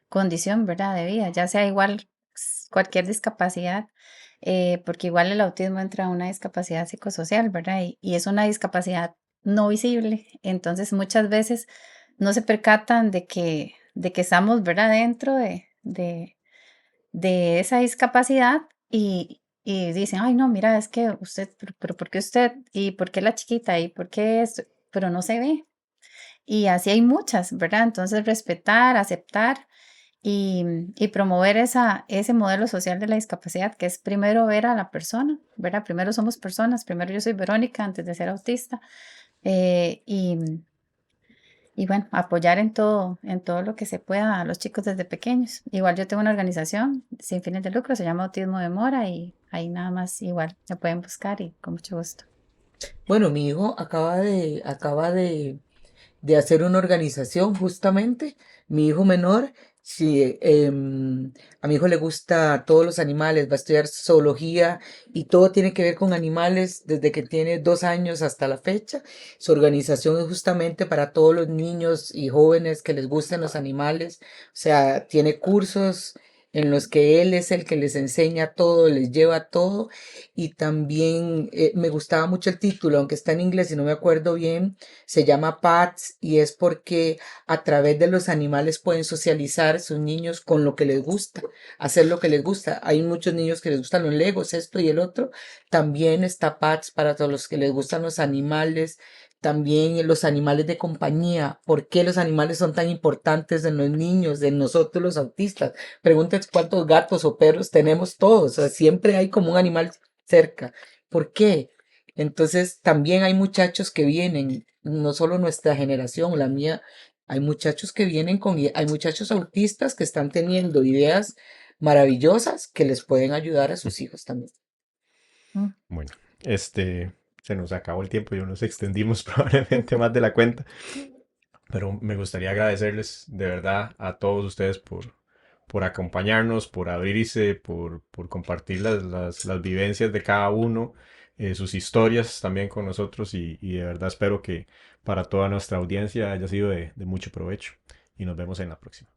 condición, ¿verdad? De vida, ya sea igual cualquier discapacidad, porque igual el autismo entra a una discapacidad psicosocial, ¿verdad? Y es una discapacidad no visible, entonces muchas veces no se percatan de que estamos, ¿verdad? Dentro de esa discapacidad y dicen, ay, no, mira, es que usted, pero ¿por qué usted? ¿Y por qué la chiquita? ¿Y por qué esto? Pero no se ve. Y así hay muchas, ¿verdad? Entonces, respetar, aceptar y promover ese modelo social de la discapacidad, que es primero ver a la persona, ¿verdad? Primero somos personas, primero yo soy Verónica antes de ser autista. eh, y, y bueno, apoyar en todo lo que se pueda a los chicos desde pequeños. Igual yo tengo una organización sin fines de lucro, se llama Autismo de Mora y ahí nada más igual me pueden buscar y con mucho gusto. Bueno, mi hijo acaba de hacer una organización justamente. Mi hijo menor, sí, a mi hijo le gusta todos los animales, va a estudiar zoología y todo tiene que ver con animales desde que tiene 2 años hasta la fecha. Su organización es justamente para todos los niños y jóvenes que les gusten los animales. O sea, tiene cursos en los que él es el que les enseña todo, les lleva todo. Y también me gustaba mucho el título, aunque está en inglés y no me acuerdo bien. Se llama Pats y es porque a través de los animales pueden socializar sus niños con lo que les gusta, hacer lo que les gusta. Hay muchos niños que les gustan los legos, esto y el otro. También está Pats para todos los que les gustan los animales. También los animales de compañía. ¿Por qué los animales son tan importantes en los niños, en nosotros los autistas? Pregúntense cuántos gatos o perros tenemos todos. O sea, siempre hay como un animal cerca. ¿Por qué? Entonces, también hay muchachos que vienen, no solo nuestra generación, la mía, hay muchachos que vienen hay muchachos autistas que están teniendo ideas maravillosas que les pueden ayudar a sus hijos también. Bueno, se nos acabó el tiempo y nos extendimos probablemente más de la cuenta, pero me gustaría agradecerles de verdad a todos ustedes por acompañarnos, por abrirse, por compartir las vivencias de cada uno, sus historias también con nosotros y de verdad espero que para toda nuestra audiencia haya sido de mucho provecho y nos vemos en la próxima.